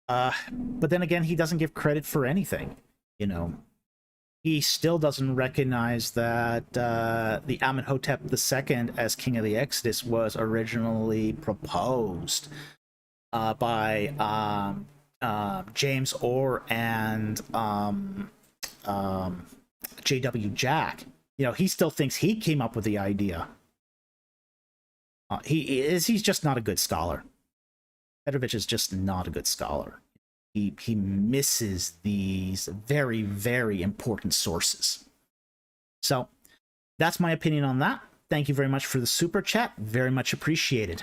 But then again, he doesn't give credit for anything, you know. He still doesn't recognize that the Amenhotep II as king of the Exodus was originally proposed by James Orr and J.W. Jack. You know, he still thinks he came up with the idea. He's just not a good scholar. Petrovich is just not a good scholar. He misses these very important sources. So that's my opinion on that. Thank you very much for the super chat. Very much appreciated.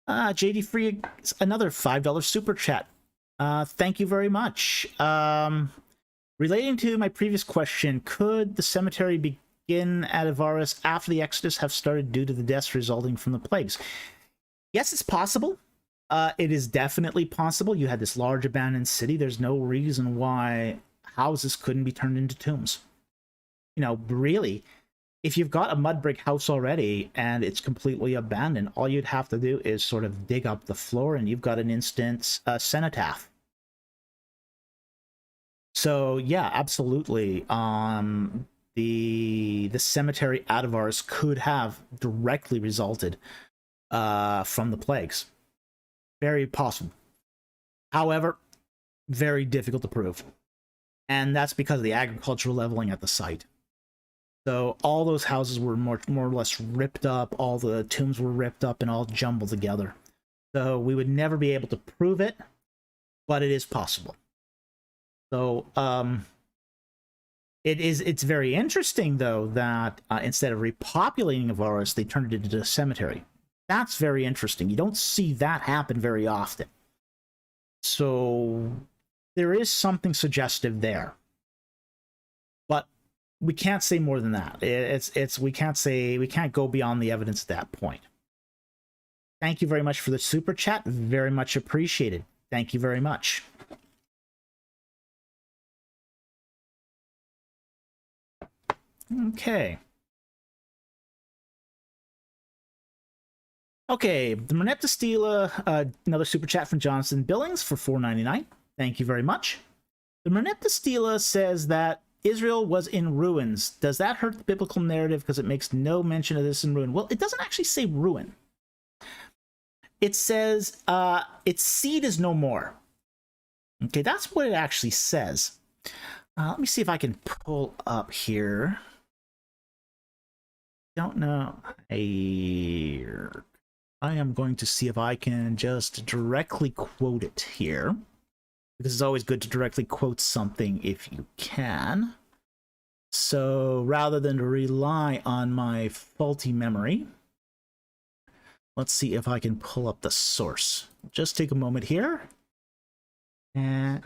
JD Free, another $5 super chat. Thank you very much. Relating to my previous question, could the cemetery begin at Avaris after the Exodus have started due to the deaths resulting from the plagues? Yes, it's possible. It is definitely possible. You had this large abandoned city. There's no reason why houses couldn't be turned into tombs. You know, really, if you've got a mud brick house already and it's completely abandoned, all you'd have to do is sort of dig up the floor and you've got an instant cenotaph. So yeah, absolutely. The cemetery at Avaris could have directly resulted from the plagues. Very possible. However, very difficult to prove. And that's because of the agricultural leveling at the site. So all those houses were more or less ripped up, all the tombs were ripped up and all jumbled together. So we would never be able to prove it, but it is possible. So it's very interesting, though, that instead of repopulating a forest, they turned it into a cemetery. That's very interesting. You don't see that happen very often. So there is something suggestive there. But we can't say more than that. We can't go beyond the evidence at that point. Thank you very much for the super chat. Very much appreciated. Thank you very much. Okay. Okay, the Moneta Stela, another super chat from Jonathan Billings for $4.99. Thank you very much. The Moneta Stela says that Israel was in ruins. Does that hurt the biblical narrative because it makes no mention of this in ruin? Well, it doesn't actually say ruin. It says its seed is no more. Okay, that's what it actually says. Let me see if I can pull up here. Don't know. I am going to see if I can just directly quote it here, because it's always good to directly quote something if you can. So rather than to rely on my faulty memory, let's see if I can pull up the source. Just take a moment here. And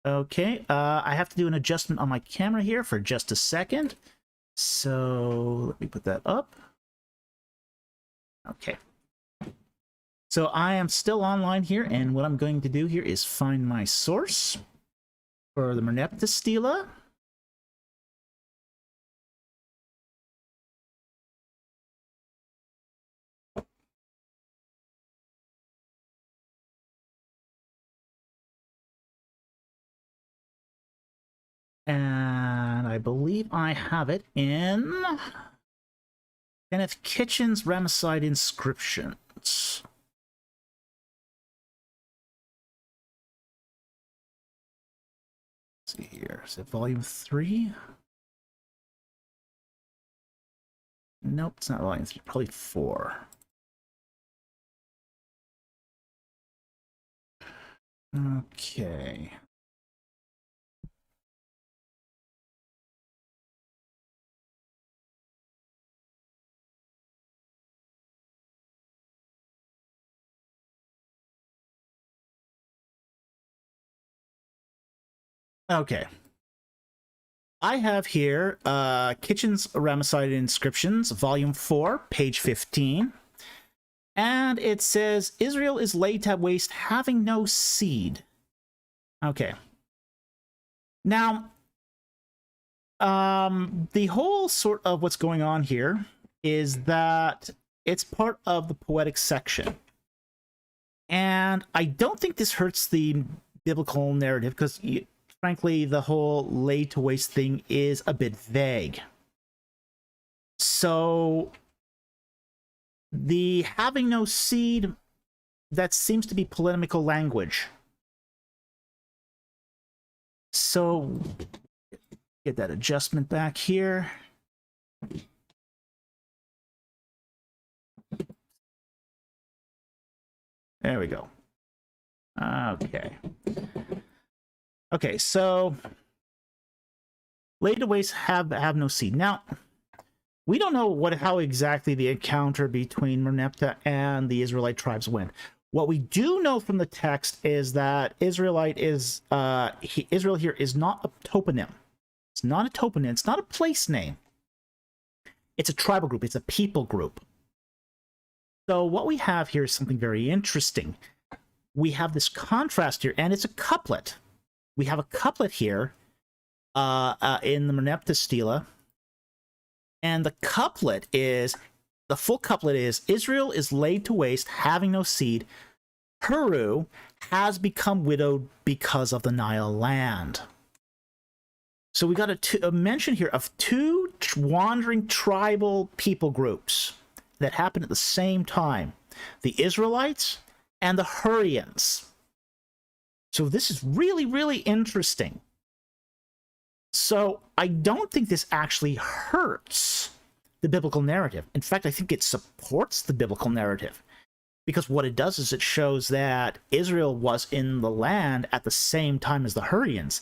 okay, I have to do an adjustment on my camera here for just a second. So let me put that up. Okay. So I am still online here, and what I'm going to do here is find my source for the Moneta Stela. And I believe I have it in Kenneth Kitchen's Ramesside Inscriptions. Let's see here. Is it volume 3? Nope, it's not volume 3. Probably 4. Okay. Okay. I have here Kitchen's Ramesside Inscriptions, Volume 4, page 15. And it says, Israel is laid to waste, having no seed. Okay. Now, the whole sort of what's going on here is that it's part of the poetic section. And I don't think this hurts the biblical narrative, because frankly, the whole laid to waste thing is a bit vague. So the having no seed, that seems to be polemical language. So get that adjustment back here. There we go. Okay. Okay, so laid to waste have no seed. Now, we don't know how exactly the encounter between Merneptah and the Israelite tribes went. What we do know from the text is that Israel here is not a toponym. It's not a toponym. It's not a place name. It's a tribal group. It's a people group. So what we have here is something very interesting. We have this contrast here, and it's a couplet. We have a couplet here in the Moneta Stela, and the full couplet is, Israel is laid to waste, having no seed. Peru has become widowed because of the Nile land. So we got a mention here of two wandering tribal people groups that happened at the same time. The Israelites and the Hurrians. So this is really, really interesting. So I don't think this actually hurts the biblical narrative. In fact, I think it supports the biblical narrative, because what it does is it shows that Israel was in the land at the same time as the Hurrians.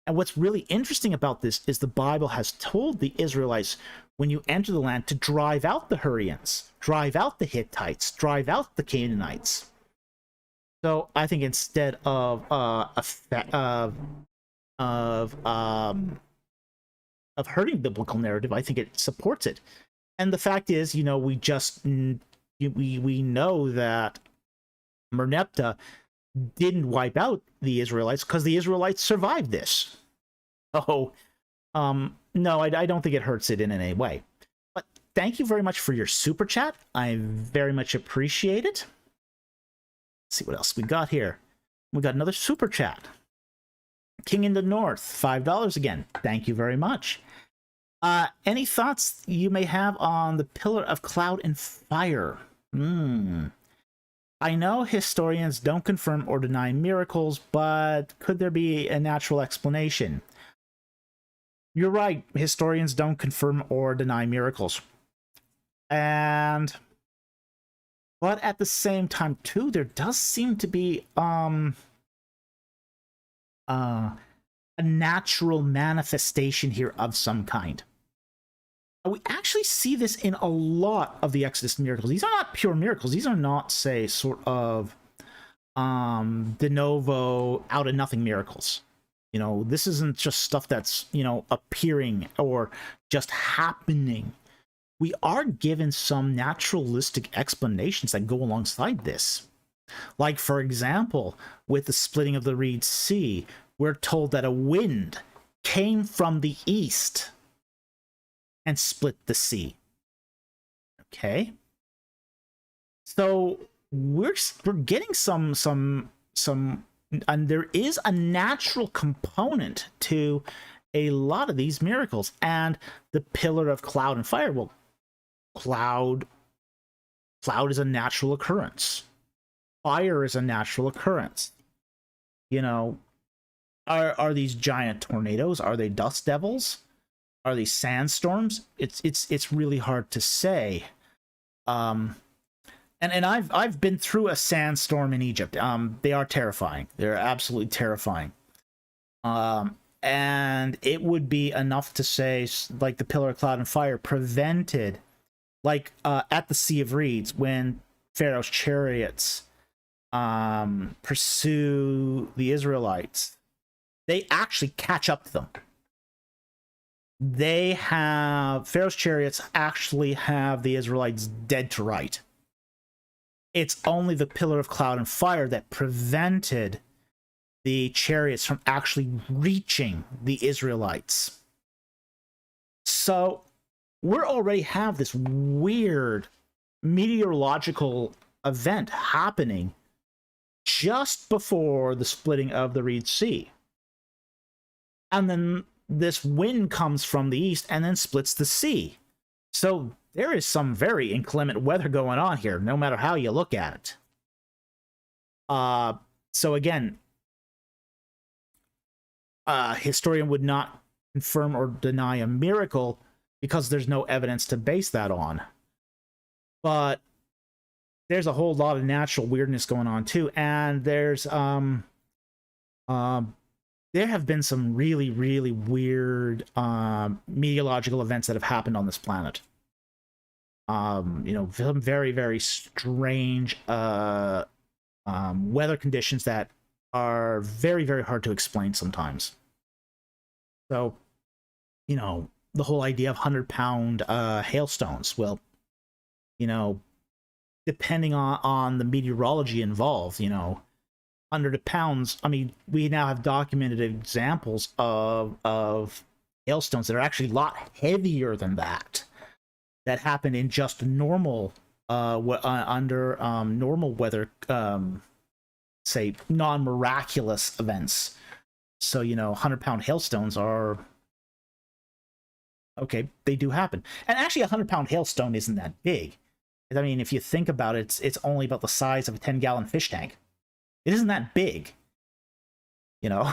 And what's really interesting about this is the Bible has told the Israelites, when you enter the land, to drive out the Hurrians, drive out the Hittites, drive out the Canaanites. So I think instead of hurting biblical narrative, I think it supports it. And the fact is, we know that Merneptah didn't wipe out the Israelites because the Israelites survived this. Oh, no, I don't think it hurts it in any way. But thank you very much for your super chat. I very much appreciate it. Let's see what else we got here. We got another super chat. King in the North, $5 again. Thank you very much. Any thoughts you may have on the Pillar of Cloud and Fire? I know historians don't confirm or deny miracles, but could there be a natural explanation? You're right. Historians don't confirm or deny miracles. But at the same time, too, there does seem to be a natural manifestation here of some kind. We actually see this in a lot of the Exodus miracles. These are not pure miracles. These are not, say, sort of de novo, out of nothing miracles. This isn't just stuff that's, appearing or just happening. We are given some naturalistic explanations that go alongside this. Like, for example, with the splitting of the Reed Sea, we're told that a wind came from the east and split the sea. Okay? So we're getting some and there is a natural component to a lot of these miracles. And the pillar of cloud and fire, well, cloud is a natural occurrence. Fire is a natural occurrence. Are these giant tornadoes? Are they dust devils? Are these sandstorms? It's really hard to say. And I've been through a sandstorm in Egypt. They are terrifying. They're absolutely terrifying. And it would be enough to say, like, the pillar of cloud and fire prevented, like, at the Sea of Reeds, when Pharaoh's chariots pursue the Israelites, they actually catch up to them. Pharaoh's chariots actually have the Israelites dead to right. It's only the pillar of cloud and fire that prevented the chariots from actually reaching the Israelites. So we already have this weird meteorological event happening just before the splitting of the Reed Sea. And then this wind comes from the east and then splits the sea. So there is some very inclement weather going on here, no matter how you look at it. So again, a historian would not confirm or deny a miracle because there's no evidence to base that on. But there's a whole lot of natural weirdness going on too, and there's there have been some really, really weird meteorological events that have happened on this planet. Some very, very strange weather conditions that are very, very hard to explain sometimes. So, the whole idea of 100-pound hailstones, well, depending on the meteorology involved, 100 pounds. I mean, we now have documented examples of hailstones that are actually a lot heavier than that happen in just normal under normal weather, say non-miraculous events. So 100-pound hailstones are okay, they do happen. And actually a 100-pound hailstone isn't that big. I mean, if you think about it, it's only about the size of a 10-gallon fish tank. It isn't that big. you know.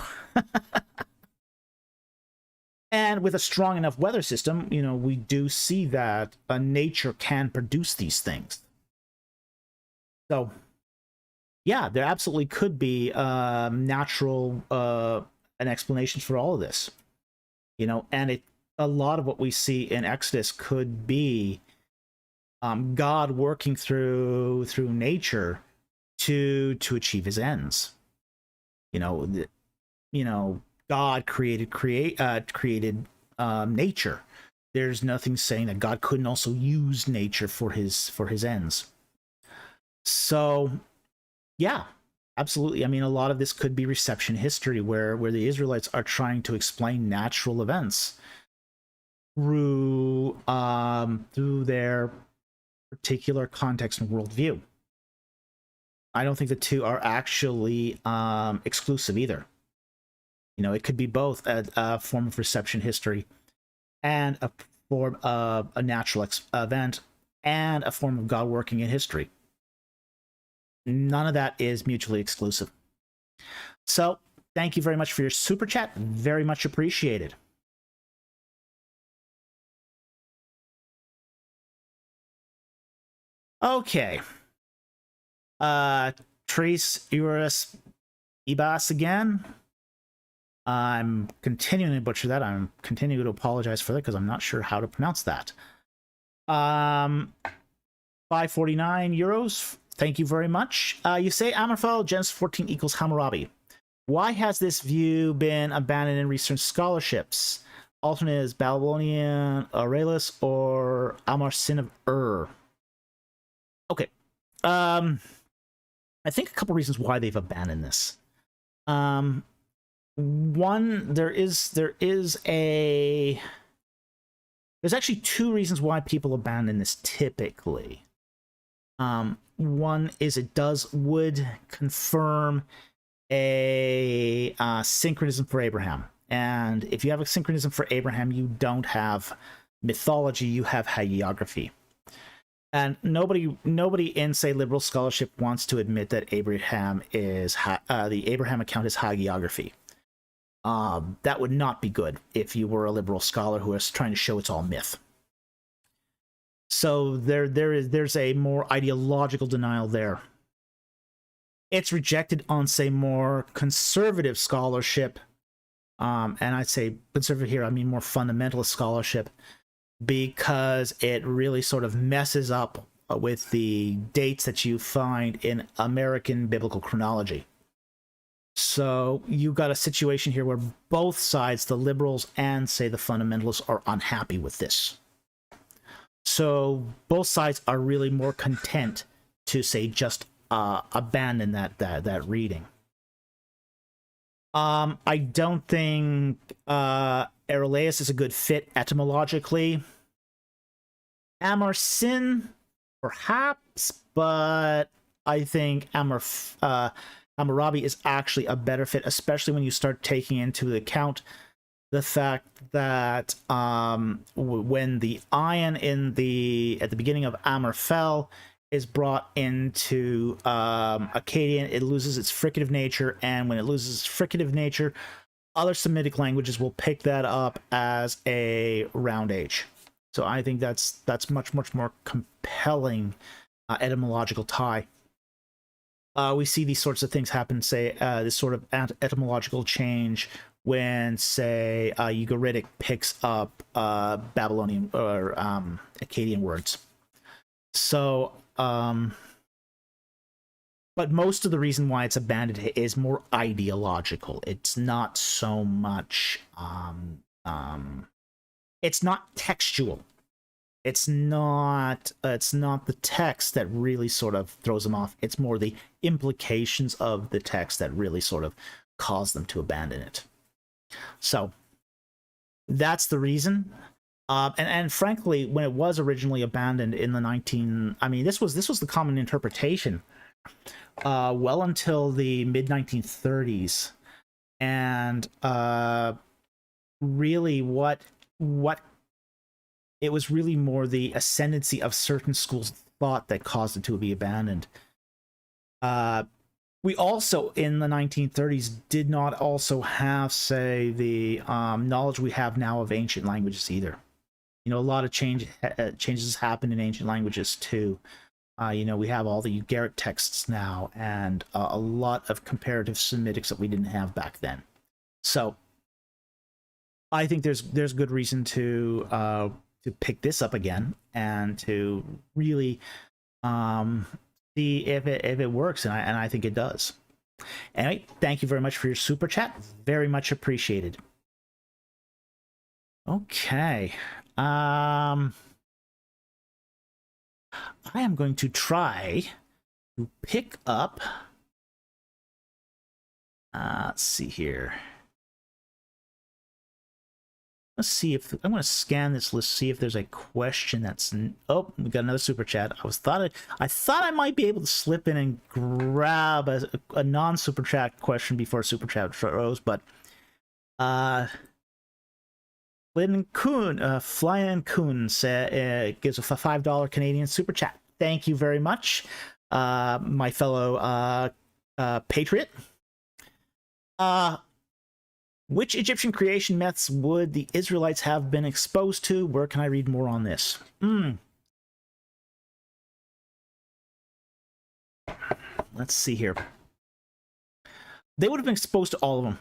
And with a strong enough weather system, you know, we do see that nature can produce these things. So, yeah, there absolutely could be natural an explanations for all of this, you know, and a lot of what we see in Exodus could be God working through nature to achieve his ends. You know, God created nature. There's nothing saying that God couldn't also use nature for his ends. So, yeah, absolutely. I mean, a lot of this could be reception history, where the Israelites are trying to explain natural events through their particular context and worldview. I don't think the two are actually exclusive either. You know, it could be both a form of reception history and a form of a natural event and a form of God working in history. None of that is mutually exclusive. So, thank you very much for your super chat. Very much appreciated. Okay. Trace Eurus Ibas again. I'm continuing to butcher that. I'm continuing to apologize for that because I'm not sure how to pronounce that. 549 euros. Thank you very much. You say Amorphel Genesis 14 equals Hammurabi. Why has this view been abandoned in recent scholarships? Alternate is Babylonian Aurelius or Amar Sin of Ur. Okay. I think a couple reasons why they've abandoned this. One, there's actually two reasons why people abandon this typically. One is it would confirm a synchronism for Abraham. And if you have a synchronism for Abraham, you don't have mythology, you have hagiography. And nobody in, say, liberal scholarship wants to admit that Abraham is the Abraham account is hagiography. That would not be good if you were a liberal scholar who is trying to show it's all myth. So there's a more ideological denial there. It's rejected on, say, more conservative scholarship, and I'd say conservative here, I mean more fundamentalist scholarship, because it really sort of messes up with the dates that you find in American biblical chronology. So you got a situation here where both sides, the liberals and, say, the fundamentalists, are unhappy with this. So both sides are really more content to, say, just abandon that reading. I don't think Arrhenius is a good fit etymologically. Amar Sin, perhaps, but I think Hammurabi is actually a better fit, especially when you start taking into account the fact that when the ion at the beginning of Amorphel is brought into Akkadian, it loses its fricative nature, and when it loses its fricative nature, other Semitic languages will pick that up as a round H. So I think that's much more compelling etymological tie. We see these sorts of things happen, say, this sort of etymological change when, say, Ugaritic picks up Babylonian or Akkadian words. So, but most of the reason why it's abandoned is more ideological. It's not so much, it's not textual. It's not the text that really sort of throws them off. It's more the implications of the text that really sort of cause them to abandon it. So that's the reason. And frankly, when it was originally abandoned in the this was the common interpretation well until the mid 1930s, and really what it was really more the ascendancy of certain schools of thought that caused it to be abandoned. we also in the 1930s did not also have, say, the knowledge we have now of ancient languages either. You know, a lot of changes happen in ancient languages too. You know, we have all the Ugarit texts now, and a lot of comparative Semitics that we didn't have back then. So I think there's good reason to pick this up again and to really see if it works, and I think it does. Anyway, thank you very much for your super chat. Very much appreciated. Okay. I am going to try to pick up. Let's see here. Let's see if I'm going to scan this list, see if there's a question that's. Oh, we got another super chat. I thought I might be able to slip in and grab a non super chat question before super chat rose, but Flynn Kuhn, Flynn Kuhn gives a $5 Canadian super chat. Thank you very much, my fellow patriot. Which Egyptian creation myths would the Israelites have been exposed to? Where can I read more on this? Let's see here. They would have been exposed to all of them.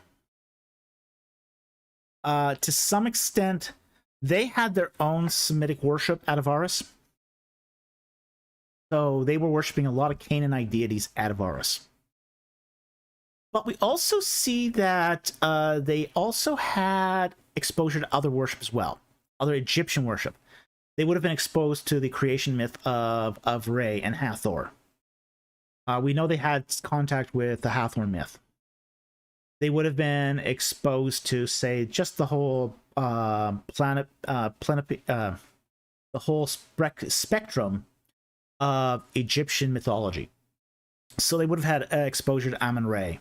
To some extent, they had their own Semitic worship at Avaris. So they were worshiping a lot of Canaanite deities at Avaris. But we also see that they also had exposure to other worship as well, other Egyptian worship. They would have been exposed to the creation myth of Re and Hathor. We know they had contact with the Hathor myth. They would have been exposed to, say, just the whole the whole spectrum of Egyptian mythology. So they would have had exposure to Amun-Re.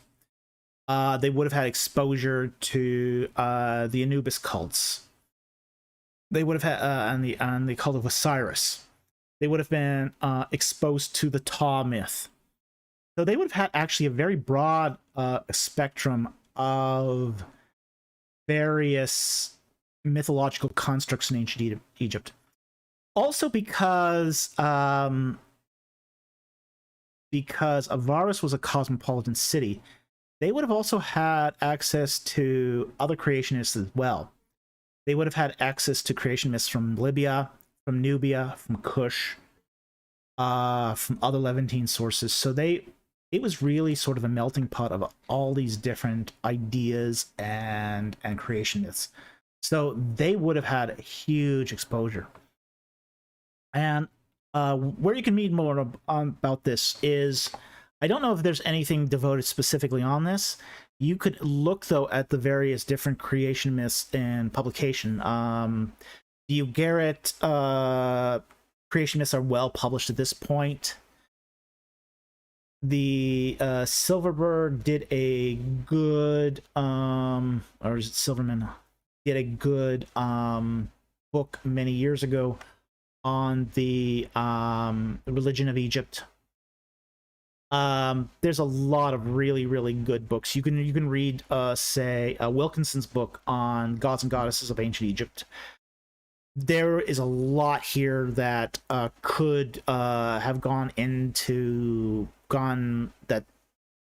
They would have had exposure to the Anubis cults. They would have had and the cult of Osiris. They would have been exposed to the Ptah myth. So they would have had actually a very broad spectrum of various mythological constructs in ancient Egypt. Also because Avaris was a cosmopolitan city, they would have also had access to other creationists as well. They would have had access to creation myths from Libya, from Nubia, from Kush, from other Levantine sources. So it was really sort of a melting pot of all these different ideas and creation myths. So they would have had a huge exposure. And where you can read more about this is, I don't know if there's anything devoted specifically on this. You could look, though, at the various different creation myths in publication. The Ugarit creation myths are well published at this point. The Silverberg did a good, or is it Silverman? Did a good book many years ago on the religion of Egypt. There's a lot of really, really good books. You can read, say, Wilkinson's book on gods and goddesses of ancient Egypt. There is a lot here that could have that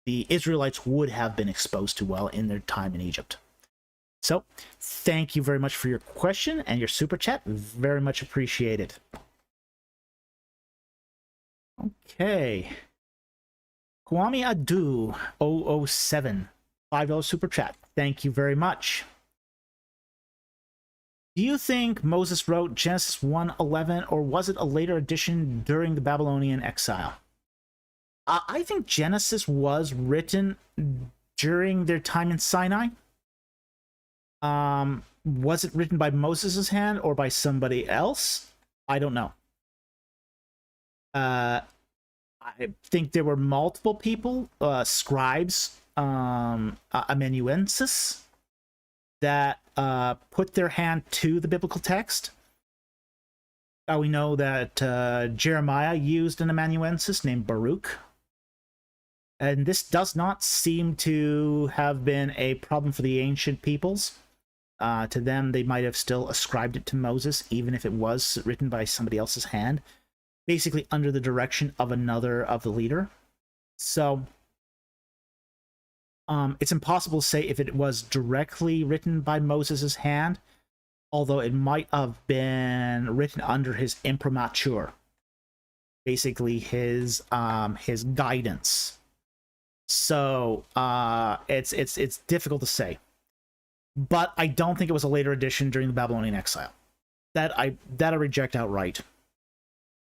the Israelites would have been exposed to while in their time in Egypt. So, thank you very much for your question and your super chat. Very much appreciated. Okay. Kwame Adu 007, $5 super chat. Thank you very much. Do you think Moses wrote Genesis 1:11, or was it a later addition during the Babylonian exile? I think Genesis was written during their time in Sinai. Was it written by Moses' hand or by somebody else? I don't know. I think there were multiple people, scribes, amanuensis, that put their hand to the biblical text. We know that Jeremiah used an amanuensis named Baruch. And this does not seem to have been a problem for the ancient peoples. To them, they might have still ascribed it to Moses, even if it was written by somebody else's hand, basically under the direction of another of the leader. So it's impossible to say if it was directly written by Moses's hand, although it might have been written under his imprimatur, basically his guidance. So it's difficult to say, but I don't think it was a later edition during the Babylonian exile. That I reject outright.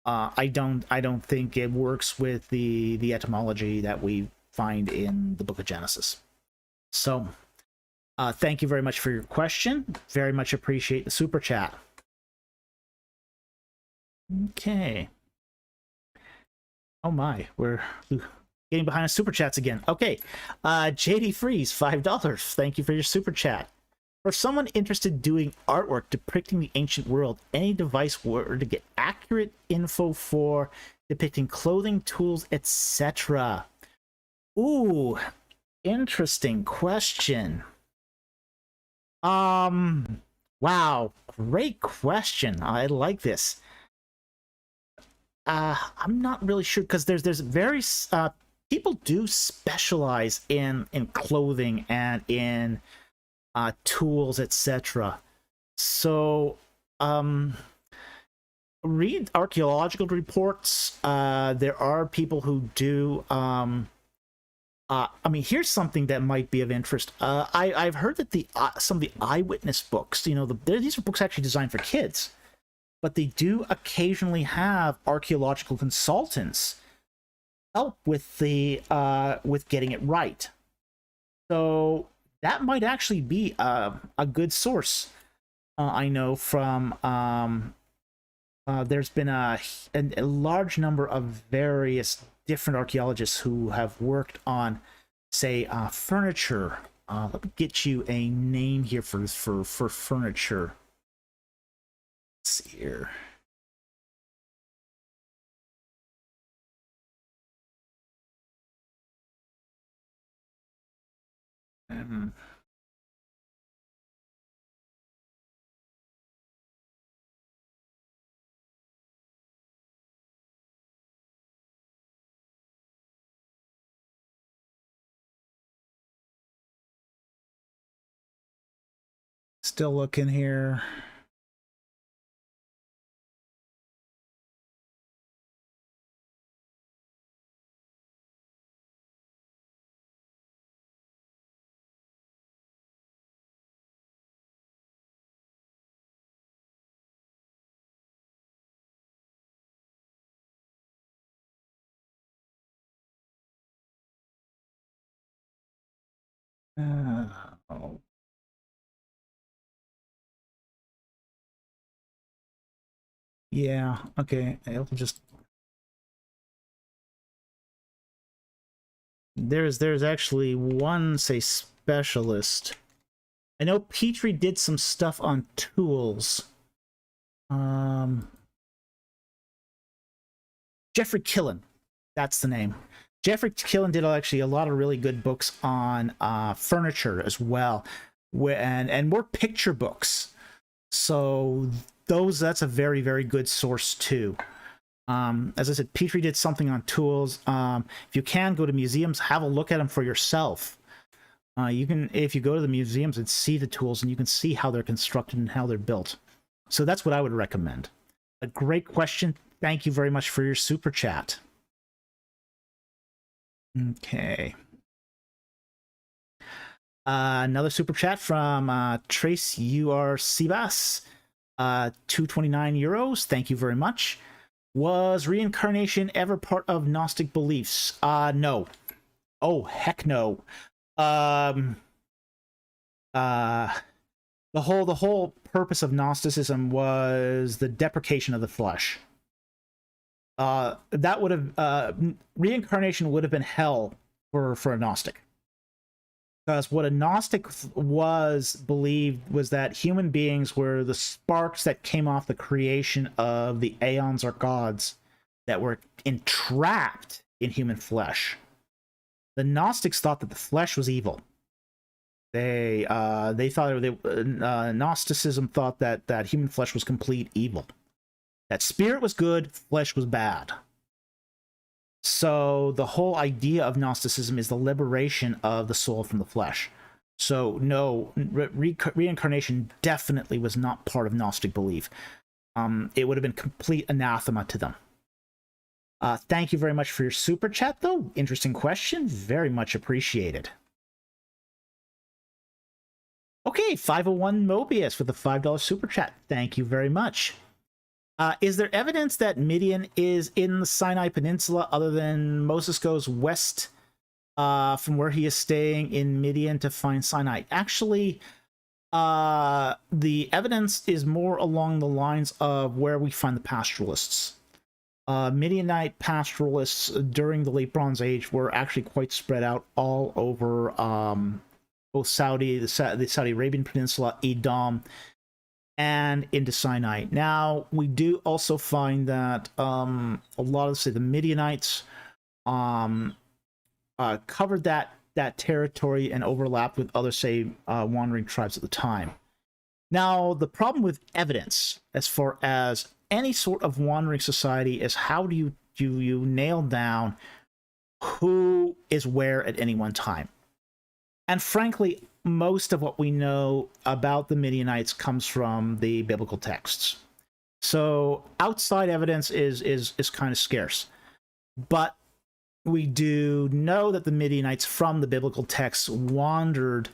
I don't think it works with the etymology that we find in the Book of Genesis. So thank you very much for your question. Very much appreciate the super chat. Okay. Oh my, we're getting behind on super chats again. Okay, JD Freeze, $5. Thank you for your super chat. For someone interested in doing artwork depicting the ancient world, any device were to get accurate info for depicting clothing, tools, etc. Ooh, interesting question. Wow, great question. I like this. I'm not really sure, because there's very people do specialize in clothing and in tools, etc. So read archaeological reports. There are people who do I mean, here's something that might be of interest. I've heard that some of the eyewitness books, you know, these are books actually designed for kids, but they do occasionally have archaeological consultants help with with getting it right. So that might actually be a good source. I know from there's been a large number of various different archaeologists who have worked on, say, furniture. Let me get you a name here for furniture. Let's see here. Still looking here. Oh. Yeah, okay. I'll just there's actually one, say, specialist. I know Petrie did some stuff on tools. Jeffrey Killen, that's the name. Jeffrey Killen did actually a lot of really good books on furniture as well, and more picture books. So that's a very, very good source too. As I said, Petrie did something on tools. If you can, go to museums, have a look at them for yourself. You can, if you go to the museums and see the tools, and you can see how they're constructed and how they're built. So that's what I would recommend. A great question. Thank you very much for your super chat. Okay. Another super chat from Trace UR Sibas. 229 euros. Thank you very much. Was reincarnation ever part of Gnostic beliefs? No. Oh, heck no. The whole purpose of Gnosticism was the deprecation of the flesh. That would have reincarnation would have been hell for a Gnostic. Because what a Gnostic believed was that human beings were the sparks that came off the creation of the aeons or gods that were entrapped in human flesh. The Gnostics thought that the flesh was evil. They thought Gnosticism thought that human flesh was complete evil. That spirit was good, flesh was bad. So the whole idea of Gnosticism is the liberation of the soul from the flesh. So no, reincarnation definitely was not part of Gnostic belief. It would have been complete anathema to them. Thank you very much for your super chat, though. Interesting question. Very much appreciated. Okay, 501 Mobius with a $5 super chat. Thank you very much. Is there evidence that Midian is in the Sinai Peninsula other than Moses goes west from where he is staying in Midian to find Sinai? Actually, the evidence is more along the lines of where we find the pastoralists. Midianite pastoralists during the Late Bronze Age were actually quite spread out all over both the Saudi Arabian Peninsula, Edom, and into Sinai. Now, we do also find that a lot of, say, the Midianites covered that territory and overlapped with other, say, wandering tribes at the time. Now, the problem with evidence, as far as any sort of wandering society, is how do you nail down who is where at any one time? And frankly, most of what we know about the Midianites comes from the biblical texts. So outside evidence is kind of scarce. But we do know that the Midianites from the biblical texts wandered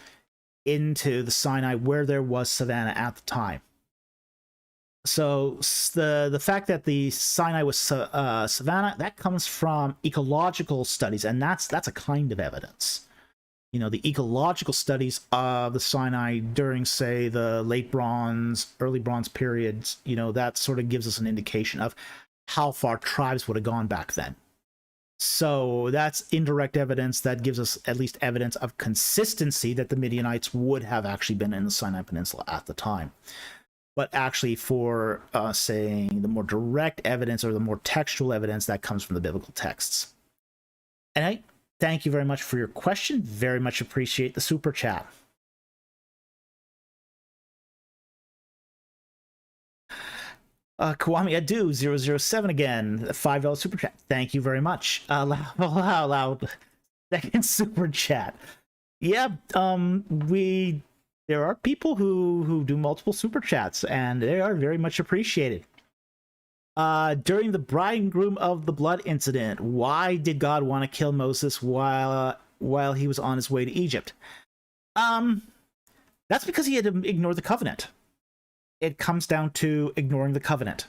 into the Sinai where there was savanna at the time. So the fact that the Sinai was savanna, that comes from ecological studies, and that's a kind of evidence. You know, the ecological studies of the Sinai during, say, the late Bronze, early Bronze periods, you know, that sort of gives us an indication of how far tribes would have gone back then. So that's indirect evidence that gives us at least evidence of consistency that the Midianites would have actually been in the Sinai Peninsula at the time. But actually, for saying the more direct evidence or the more textual evidence, that comes from the biblical texts. And I thank you very much for your question. Very much appreciate the super chat. Kwame Adu 007 again, $5 super chat. Thank you very much. Loud second super chat. Yeah, there are people who do multiple super chats, and they are very much appreciated. During the bride and groom of the blood incident, why did God want to kill Moses while he was on his way to Egypt? That's because he had to ignore the covenant. It comes down to ignoring the covenant.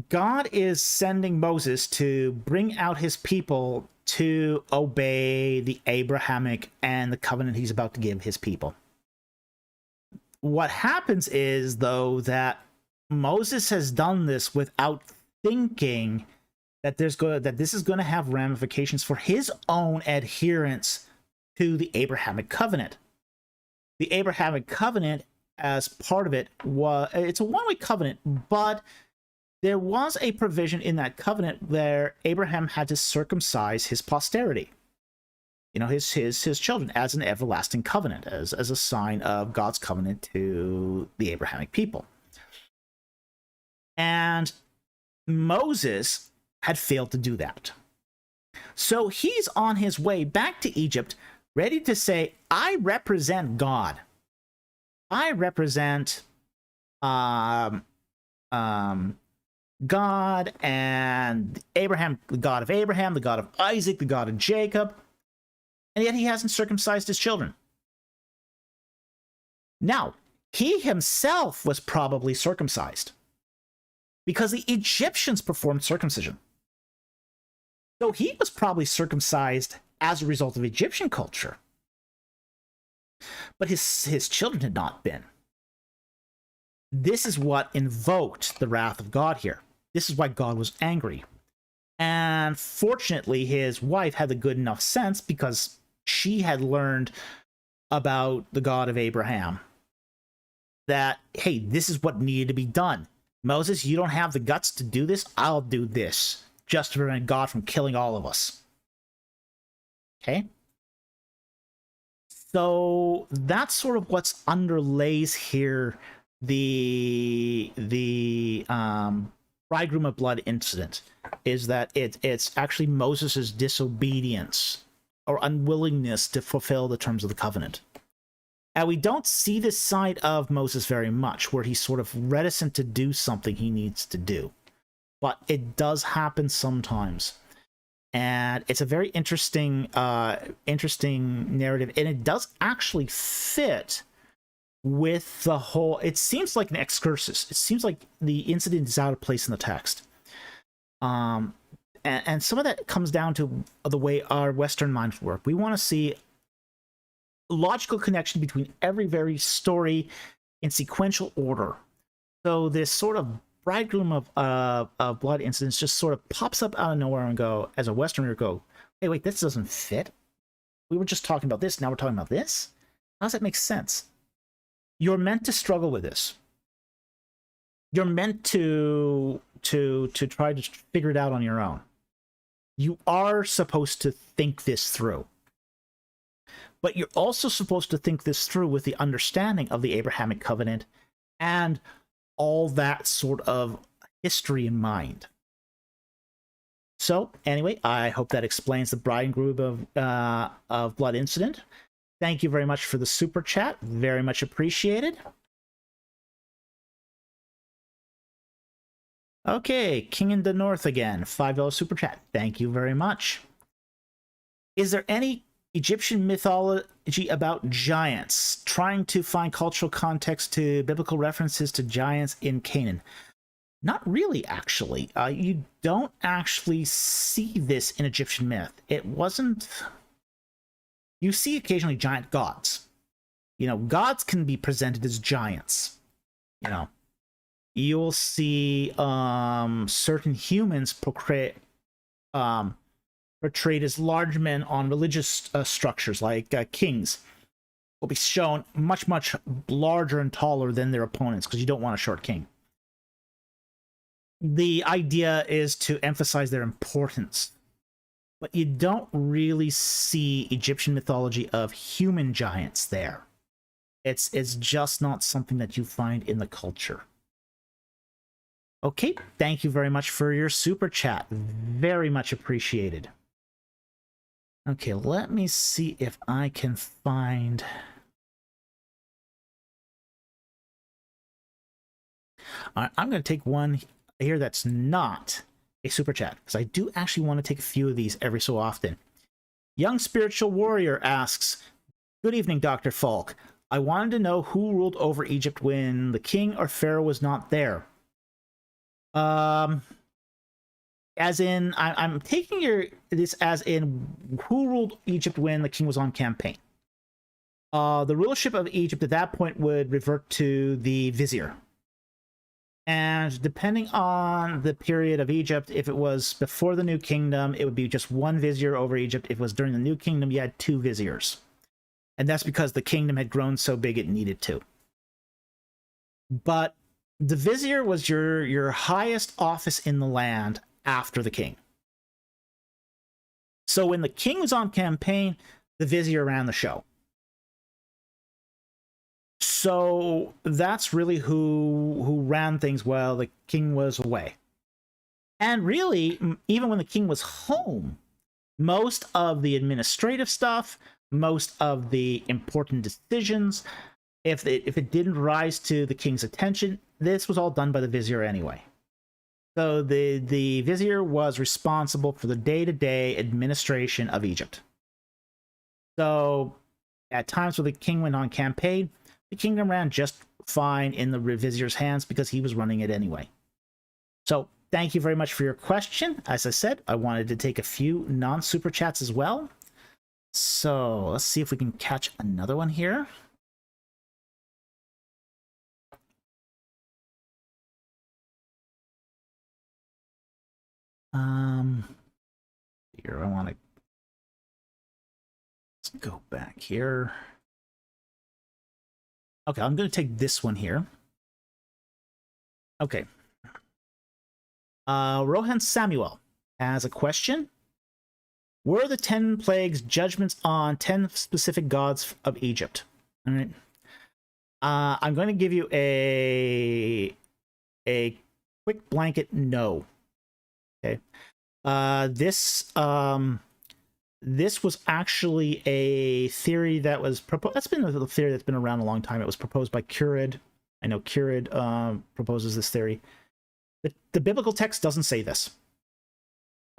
God is sending Moses to bring out his people to obey the Abrahamic and the covenant he's about to give his people. What happens is, though, that Moses has done this without thinking that this is going to have ramifications for his own adherence to the Abrahamic covenant. The Abrahamic covenant, as part of it, it's a one-way covenant, but there was a provision in that covenant where Abraham had to circumcise his posterity, you know, his children, as an everlasting covenant, as a sign of God's covenant to the Abrahamic people. And Moses had failed to do that. So he's on his way back to Egypt, ready to say, I represent God. I represent God and Abraham, the God of Abraham, the God of Isaac, the God of Jacob, and yet he hasn't circumcised his children. Now, he himself was probably circumcised because the Egyptians performed circumcision. So he was probably circumcised as a result of Egyptian culture. But his children had not been. This is what invoked the wrath of God here. This is why God was angry. And fortunately, his wife had the good enough sense, because she had learned about the God of Abraham, that, hey, this is what needed to be done. Moses, you don't have the guts to do this. I'll do this, just to prevent God from killing all of us. Okay. So that's sort of what's underlays here the bridegroom of blood incident, is that it's actually Moses's disobedience or unwillingness to fulfill the terms of the covenant. And we don't see this side of Moses very much, where he's sort of reticent to do something he needs to do. But it does happen sometimes. And it's a very interesting narrative, and it does actually fit with the whole. It seems like an excursus. It seems like the incident is out of place in the text, and some of that comes down to the way our Western minds work. We want to see logical connection between every story in sequential order. So this sort of bridegroom of blood incidents just sort of pops up out of nowhere and go, as a Westerner, go, hey, wait, this doesn't fit. We were just talking about this, now we're talking about this? How does that make sense? You're meant to struggle with this. You're meant to try to figure it out on your own. You are supposed to think this through. But you're also supposed to think this through with the understanding of the Abrahamic covenant and all that sort of history in mind. So anyway, I hope that explains the bridegroom of blood incident. Thank you very much for the super chat. Very much appreciated. Okay, King in the North again. $5 super chat. Thank you very much. Is there any Egyptian mythology about giants, trying to find cultural context to biblical references to giants in Canaan? Not really, actually. You don't actually see this in Egyptian myth. It wasn't... You see occasionally giant gods. You know, gods can be presented as giants. You know, you'll see certain humans portrayed as large men on religious structures, like kings, will be shown much larger and taller than their opponents, because you don't want a short king. The idea is to emphasize their importance, but you don't really see Egyptian mythology of human giants there. It's just not something that you find in the culture. Okay, thank you very much for your super chat. Very much appreciated. Okay, let me see if I can find... I'm going to take one here that's not a super chat, because I do actually want to take a few of these every so often. Young Spiritual Warrior asks, good evening, Dr. Falk. I wanted to know who ruled over Egypt when the king or pharaoh was not there. As in, I'm taking this as in who ruled Egypt when the king was on campaign. The rulership of Egypt at that point would revert to the vizier. And depending on the period of Egypt, if it was before the New Kingdom, it would be just one vizier over Egypt. If it was during the New Kingdom, you had two viziers. And that's because the kingdom had grown so big it needed to. But the vizier was your highest office in the land after the king. So when the king was on campaign, the vizier ran the show. So that's really who ran things while the king was away. And really, even when the king was home, most of the administrative stuff, most of the important decisions, if it didn't rise to the king's attention, this was all done by the vizier anyway. So the vizier was responsible for the day-to-day administration of Egypt. So at times when the king went on campaign, the kingdom ran just fine in the vizier's hands because he was running it anyway. So thank you very much for your question. As I said, I wanted to take a few non-super chats as well. So let's see if we can catch another one here. Here, I want to... Let's go back here. Okay, I'm going to take this one here. Okay. Rohan Samuel has a question. Were the 10 plagues judgments on 10 specific gods of Egypt? All right. I'm going to give you a quick blanket no. Okay. This was actually a theory that was proposed. That's been a theory that's been around a long time. It was proposed by Curid. I know Curid proposes this theory. The biblical text doesn't say this.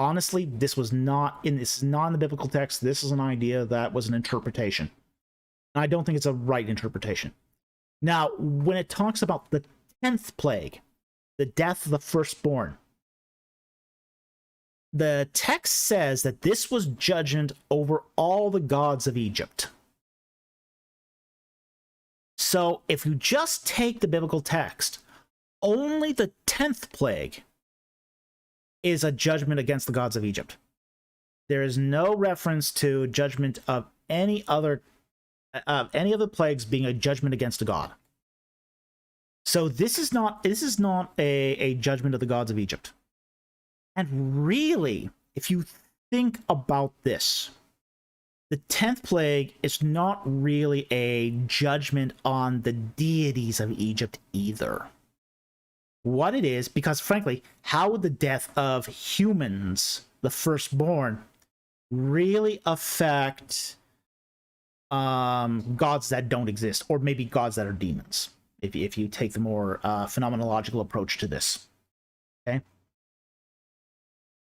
Honestly, this is not in the biblical text. This is an idea that was an interpretation. I don't think it's a right interpretation. Now, when it talks about the 10th plague, the death of the firstborn, the text says that this was judgment over all the gods of Egypt. So if you just take the biblical text, only the 10th plague is a judgment against the gods of Egypt. There is no reference to judgment of any other plagues being a judgment against a god. So this is not a judgment of the gods of Egypt. And really, if you think about this, the 10th plague is not really a judgment on the deities of Egypt either. What it is, because frankly, how would the death of humans, the firstborn, really affect gods that don't exist, or maybe gods that are demons, if you take the more phenomenological approach to this? Okay.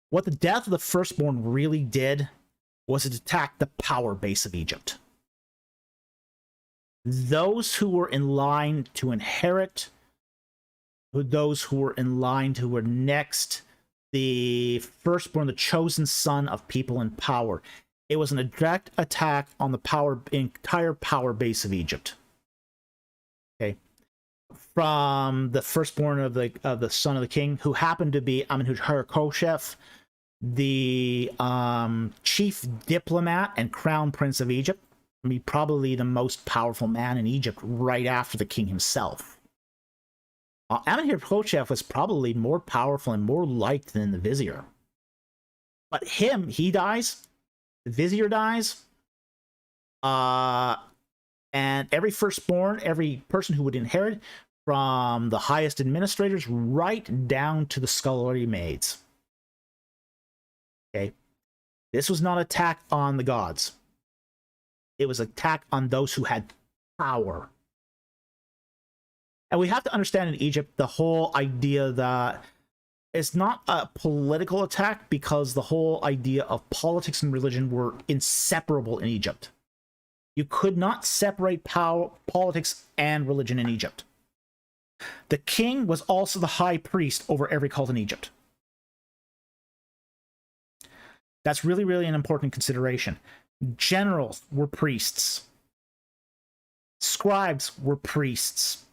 What the death of the firstborn really did was it attacked the power base of Egypt. Those who were in line to inherit, those who were in line who were next, the firstborn, the chosen son of people in power. It was a direct attack on the entire power base of Egypt. Okay. From the firstborn of the son of the king, who happened to be Amenhotep, the chief diplomat and crown prince of Egypt. I mean, probably the most powerful man in Egypt right after the king himself. Amenhotep was probably more powerful and more liked than the vizier. But he dies, the vizier dies, and every firstborn, every person who would inherit, from the highest administrators right down to the scullery maids. Okay, this was not an attack on the gods. It was an attack on those who had power. And we have to understand in Egypt the whole idea that it's not a political attack, because the whole idea of politics and religion were inseparable in Egypt. You could not separate politics and religion in Egypt. The king was also the high priest over every cult in Egypt. That's really, really an important consideration. Generals were priests. Scribes were priests.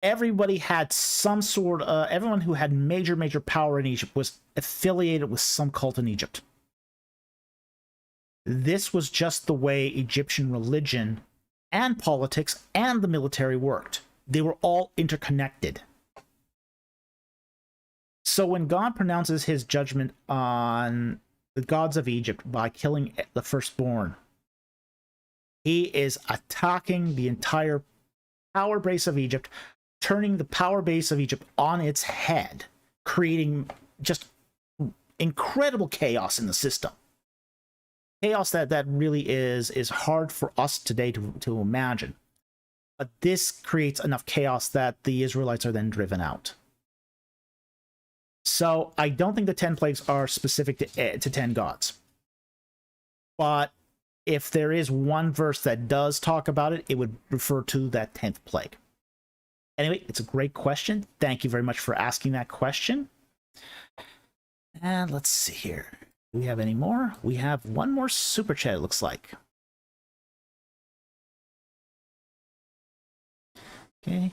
Everybody had some sort of, everyone who had major power in Egypt was affiliated with some cult in Egypt. This was just the way Egyptian religion and politics and the military worked. They were all interconnected. So when God pronounces his judgment on the gods of Egypt by killing the firstborn, he is attacking the entire power base of Egypt, turning the power base of Egypt on its head, creating just incredible chaos in the system. Chaos that really is hard for us today to imagine. But this creates enough chaos that the Israelites are then driven out. So I don't think the 10 plagues are specific to 10 gods. But if there is one verse that does talk about it, it would refer to that 10th plague. Anyway, it's a great question. Thank you very much for asking that question. And let's see here. Do we have any more? We have one more super chat, it looks like. Okay.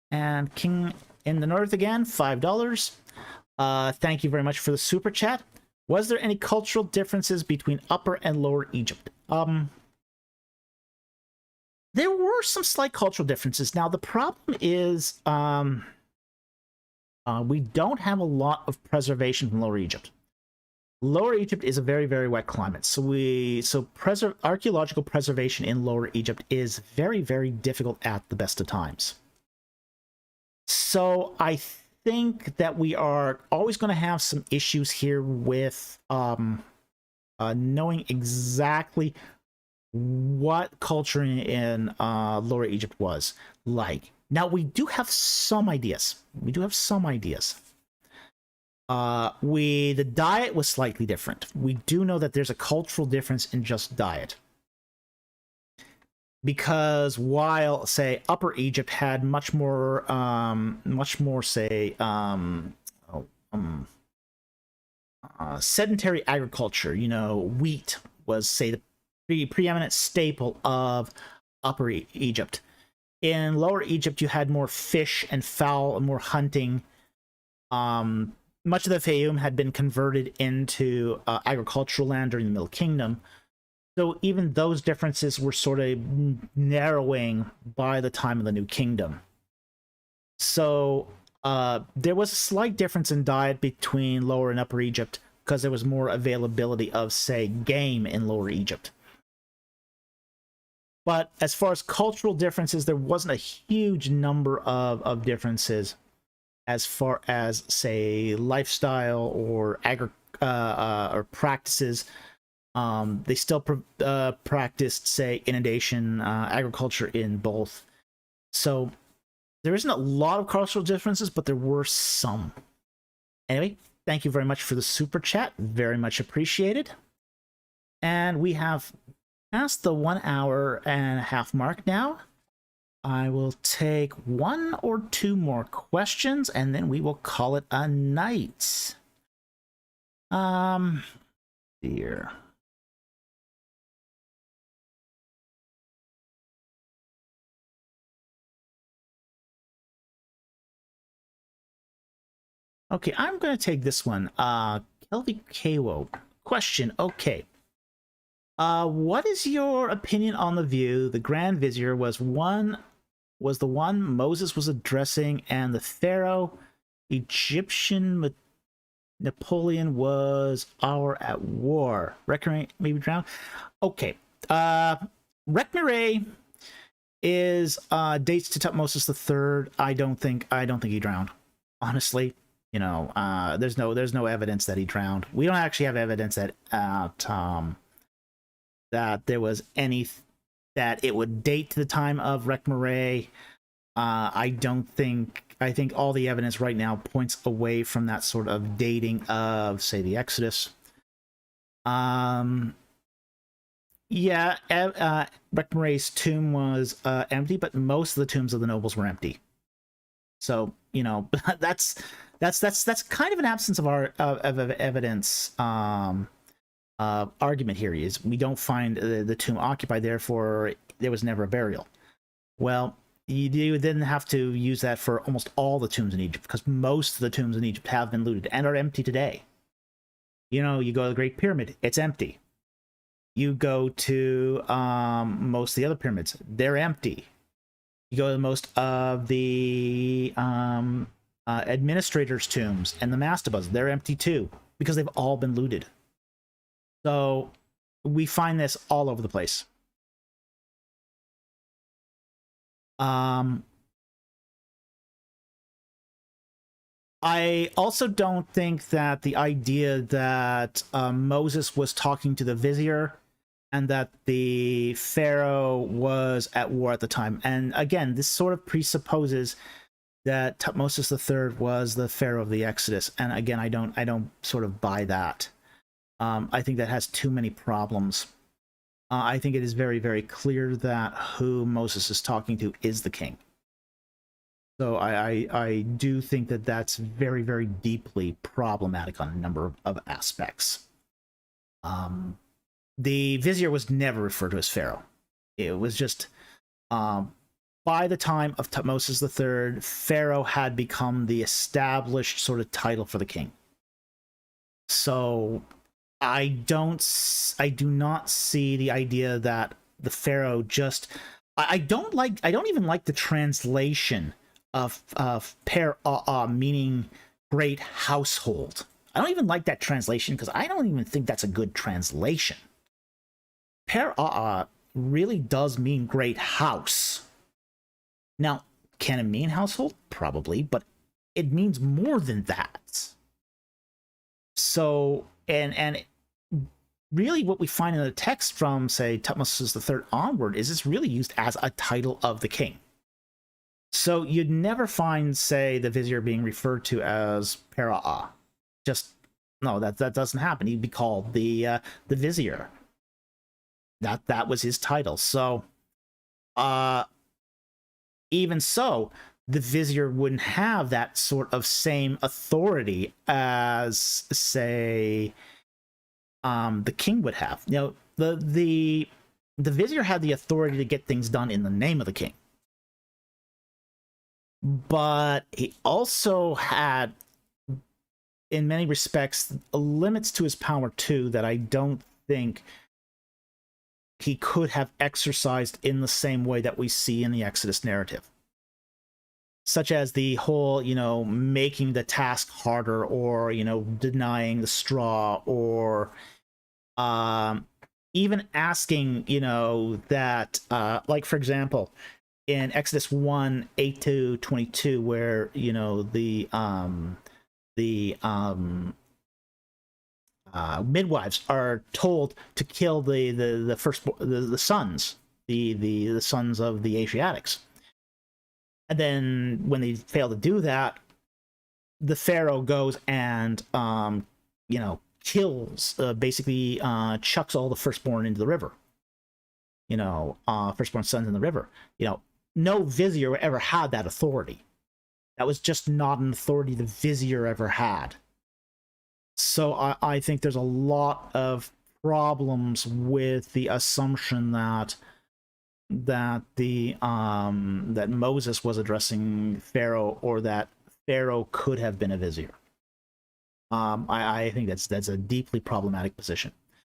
And King in the North again, $5. Thank you very much for the super chat. Was there any cultural differences between Upper and Lower Egypt? There were some slight cultural differences. Now, the problem is we don't have a lot of preservation from Lower Egypt. Lower Egypt is a very, very wet climate. So archaeological preservation in Lower Egypt is very, very difficult at the best of times. So I think that we are always going to have some issues here with knowing exactly what culture in Lower Egypt was like. Now, we do have some ideas. The diet was slightly different. We do know that there's a cultural difference in just diet. Because while, say, Upper Egypt had much more, say, sedentary agriculture, you know, wheat was, say, the preeminent staple of Upper Egypt. In Lower Egypt, you had more fish and fowl and more hunting. Much of the Fayoum had been converted into agricultural land during the Middle Kingdom. So even those differences were sort of narrowing by the time of the New Kingdom. So there was a slight difference in diet between Lower and Upper Egypt because there was more availability of, say, game in Lower Egypt. But as far as cultural differences, there wasn't a huge number of differences as far as, say, lifestyle or practices. They still practiced, say, inundation agriculture in both. So there isn't a lot of cultural differences, but there were some. Anyway, thank you very much for the super chat. Very much appreciated. And we have past the 1 hour and a half mark now. I will take 1 or 2 more questions, and then we will call it a night. Here. Okay, I'm going to take this one. Kelvy Kawo. Question. Okay. What is your opinion on the view the Grand Vizier was the one Moses was addressing, and the Pharaoh Egyptian Napoleon was at war? Reckon maybe drowned? Okay. Reckon is dates to Tutmosis III. I don't think he drowned. Honestly, you know, there's no evidence that he drowned. We don't actually have evidence that that there was any that it would date to the time of Reckon. I think all the evidence right now points away from that sort of dating of, say, the Exodus. Yeah, Reckon tomb was empty, but most of the tombs of the nobles were empty. So, you know, that's kind of an absence of evidence argument here. Is we don't find the tomb occupied, therefore there was never a burial. Well, you then have to use that for almost all the tombs in Egypt, because most of the tombs in Egypt have been looted and are empty today. You know, you go to the Great Pyramid, it's empty. You go to most of the other pyramids, they're empty. You go to most of the administrators' tombs and the mastabas, they're empty too, because they've all been looted. So we find this all over the place. I also don't think that the idea that Moses was talking to the vizier and that the pharaoh was at war at the time. And again, this sort of presupposes that Tutmosis III was the pharaoh of the Exodus. And again, I don't sort of buy that. I think that has too many problems. I think it is very, very clear that who Moses is talking to is the king. So I do think that that's very, very deeply problematic on a number of aspects. The vizier was never referred to as pharaoh. It was just, by the time of Tutmosis III, pharaoh had become the established sort of title for the king. So I do not see the idea that the pharaoh just, I don't even like the translation of meaning great household. I don't even like that translation because I don't even think that's a good translation. Per really does mean great house. Now, can it mean household? Probably, but it means more than that. So, and really what we find in the text from, say, Tutmosis III onward is it's really used as a title of the king. So you'd never find, say, the vizier being referred to as Pera'a. Just, no, that doesn't happen. He'd be called the vizier. That was his title. So, even so, the vizier wouldn't have that sort of same authority as, say, the king would have. You know, the vizier had the authority to get things done in the name of the king, but he also had, in many respects, limits to his power too that I don't think he could have exercised in the same way that we see in the Exodus narrative. Such as the whole, you know, making the task harder, or, you know, denying the straw, or even asking, you know, that, like, for example, in Exodus 1, 8 to 22, where, you know, the midwives are told to kill the first the sons, the sons of the Asiatics, and then when they fail to do that, the Pharaoh goes and you know, kills, basically chucks all the firstborn into the river. You know, firstborn sons in the river. You know, no vizier ever had that authority. That was just not an authority the vizier ever had. So I think there's a lot of problems with the assumption that that Moses was addressing Pharaoh, or that Pharaoh could have been a vizier. I think that's a deeply problematic position,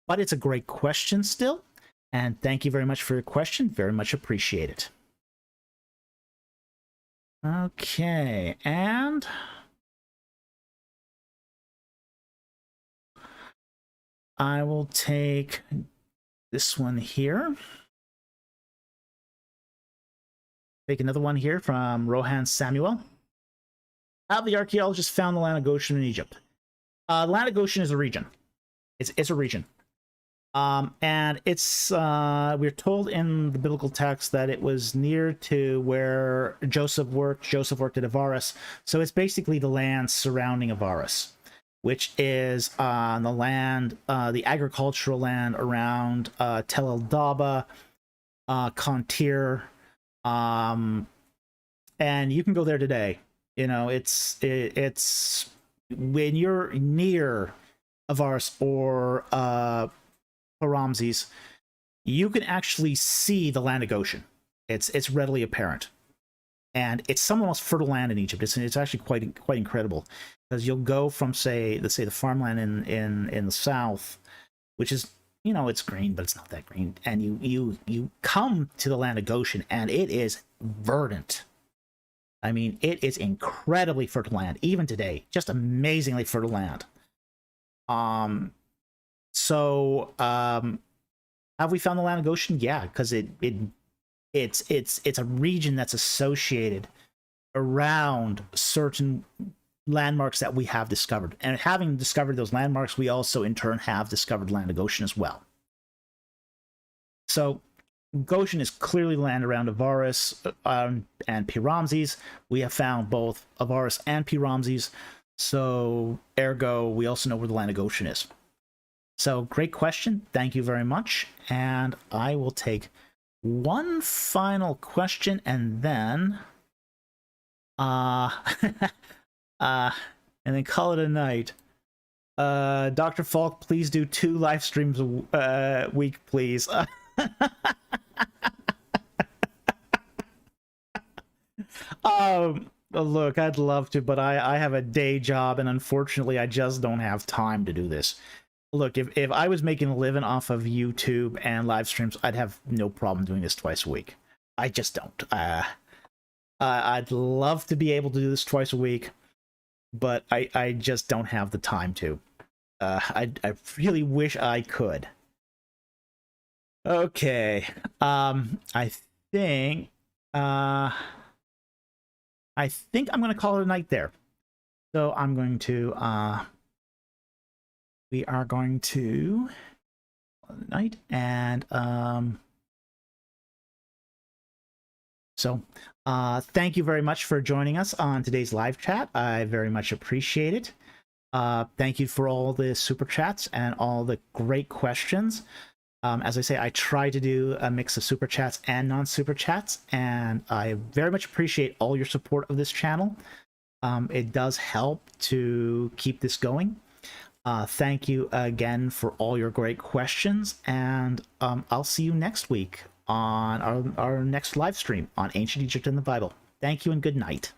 but it's a great question still, and thank you very much for your question. Very much appreciate it. Okay, and I will take this one here. Take another one here from Rohan Samuel. How the archaeologists found the land of Goshen in Egypt. The land of Goshen is a region. It's a region. And it's, we're told in the biblical text that it was near to where Joseph worked. Joseph worked at Avaris. So it's basically the land surrounding Avaris, which is the land, the agricultural land around Tel El Daba, Kontir, and you can go there today. You know, it's when you're near Avaris or Ramses, you can actually see the land of Goshen. It's readily apparent, and it's some of the most fertile land in Egypt. It's actually quite incredible, because you'll go from, say, let's say, the farmland in the south, which is, you know, it's green, but it's not that green, and you come to the land of Goshen, and it is verdant. I mean, it is incredibly fertile land, even today, just amazingly fertile land. So have we found the land of Goshen? Yeah, because it's a region that's associated around certain landmarks that we have discovered, and having discovered those landmarks, we also in turn have discovered land of Goshen as well. So Goshen is clearly the land around Avaris and Pi-Ramses. We have found both Avaris and Pi-Ramses, so ergo we also know where the land of Goshen is. So great question, thank you very much, and I will take one final question, and then and then call it a night. Dr. Falk, please do 2 live streams a week, please. Look, I'd love to, but I have a day job, and unfortunately I just don't have time to do this. Look, if I was making a living off of YouTube and live streams, I'd have no problem doing this twice a week. I just don't. I'd love to be able to do this twice a week, but I just don't have the time to. I really wish I could. Okay. I think uh I think I'm gonna call it a night there. So I'm going to we are going to call it a night, and so thank you very much for joining us on today's live chat. I very much appreciate it. Thank you for all the super chats and all the great questions. As I say, I try to do a mix of super chats and non-super chats, and I very much appreciate all your support of this channel. It does help to keep this going. Thank you again for all your great questions, and I'll see you next week on our next live stream on Ancient Egypt and the Bible. Thank you and good night.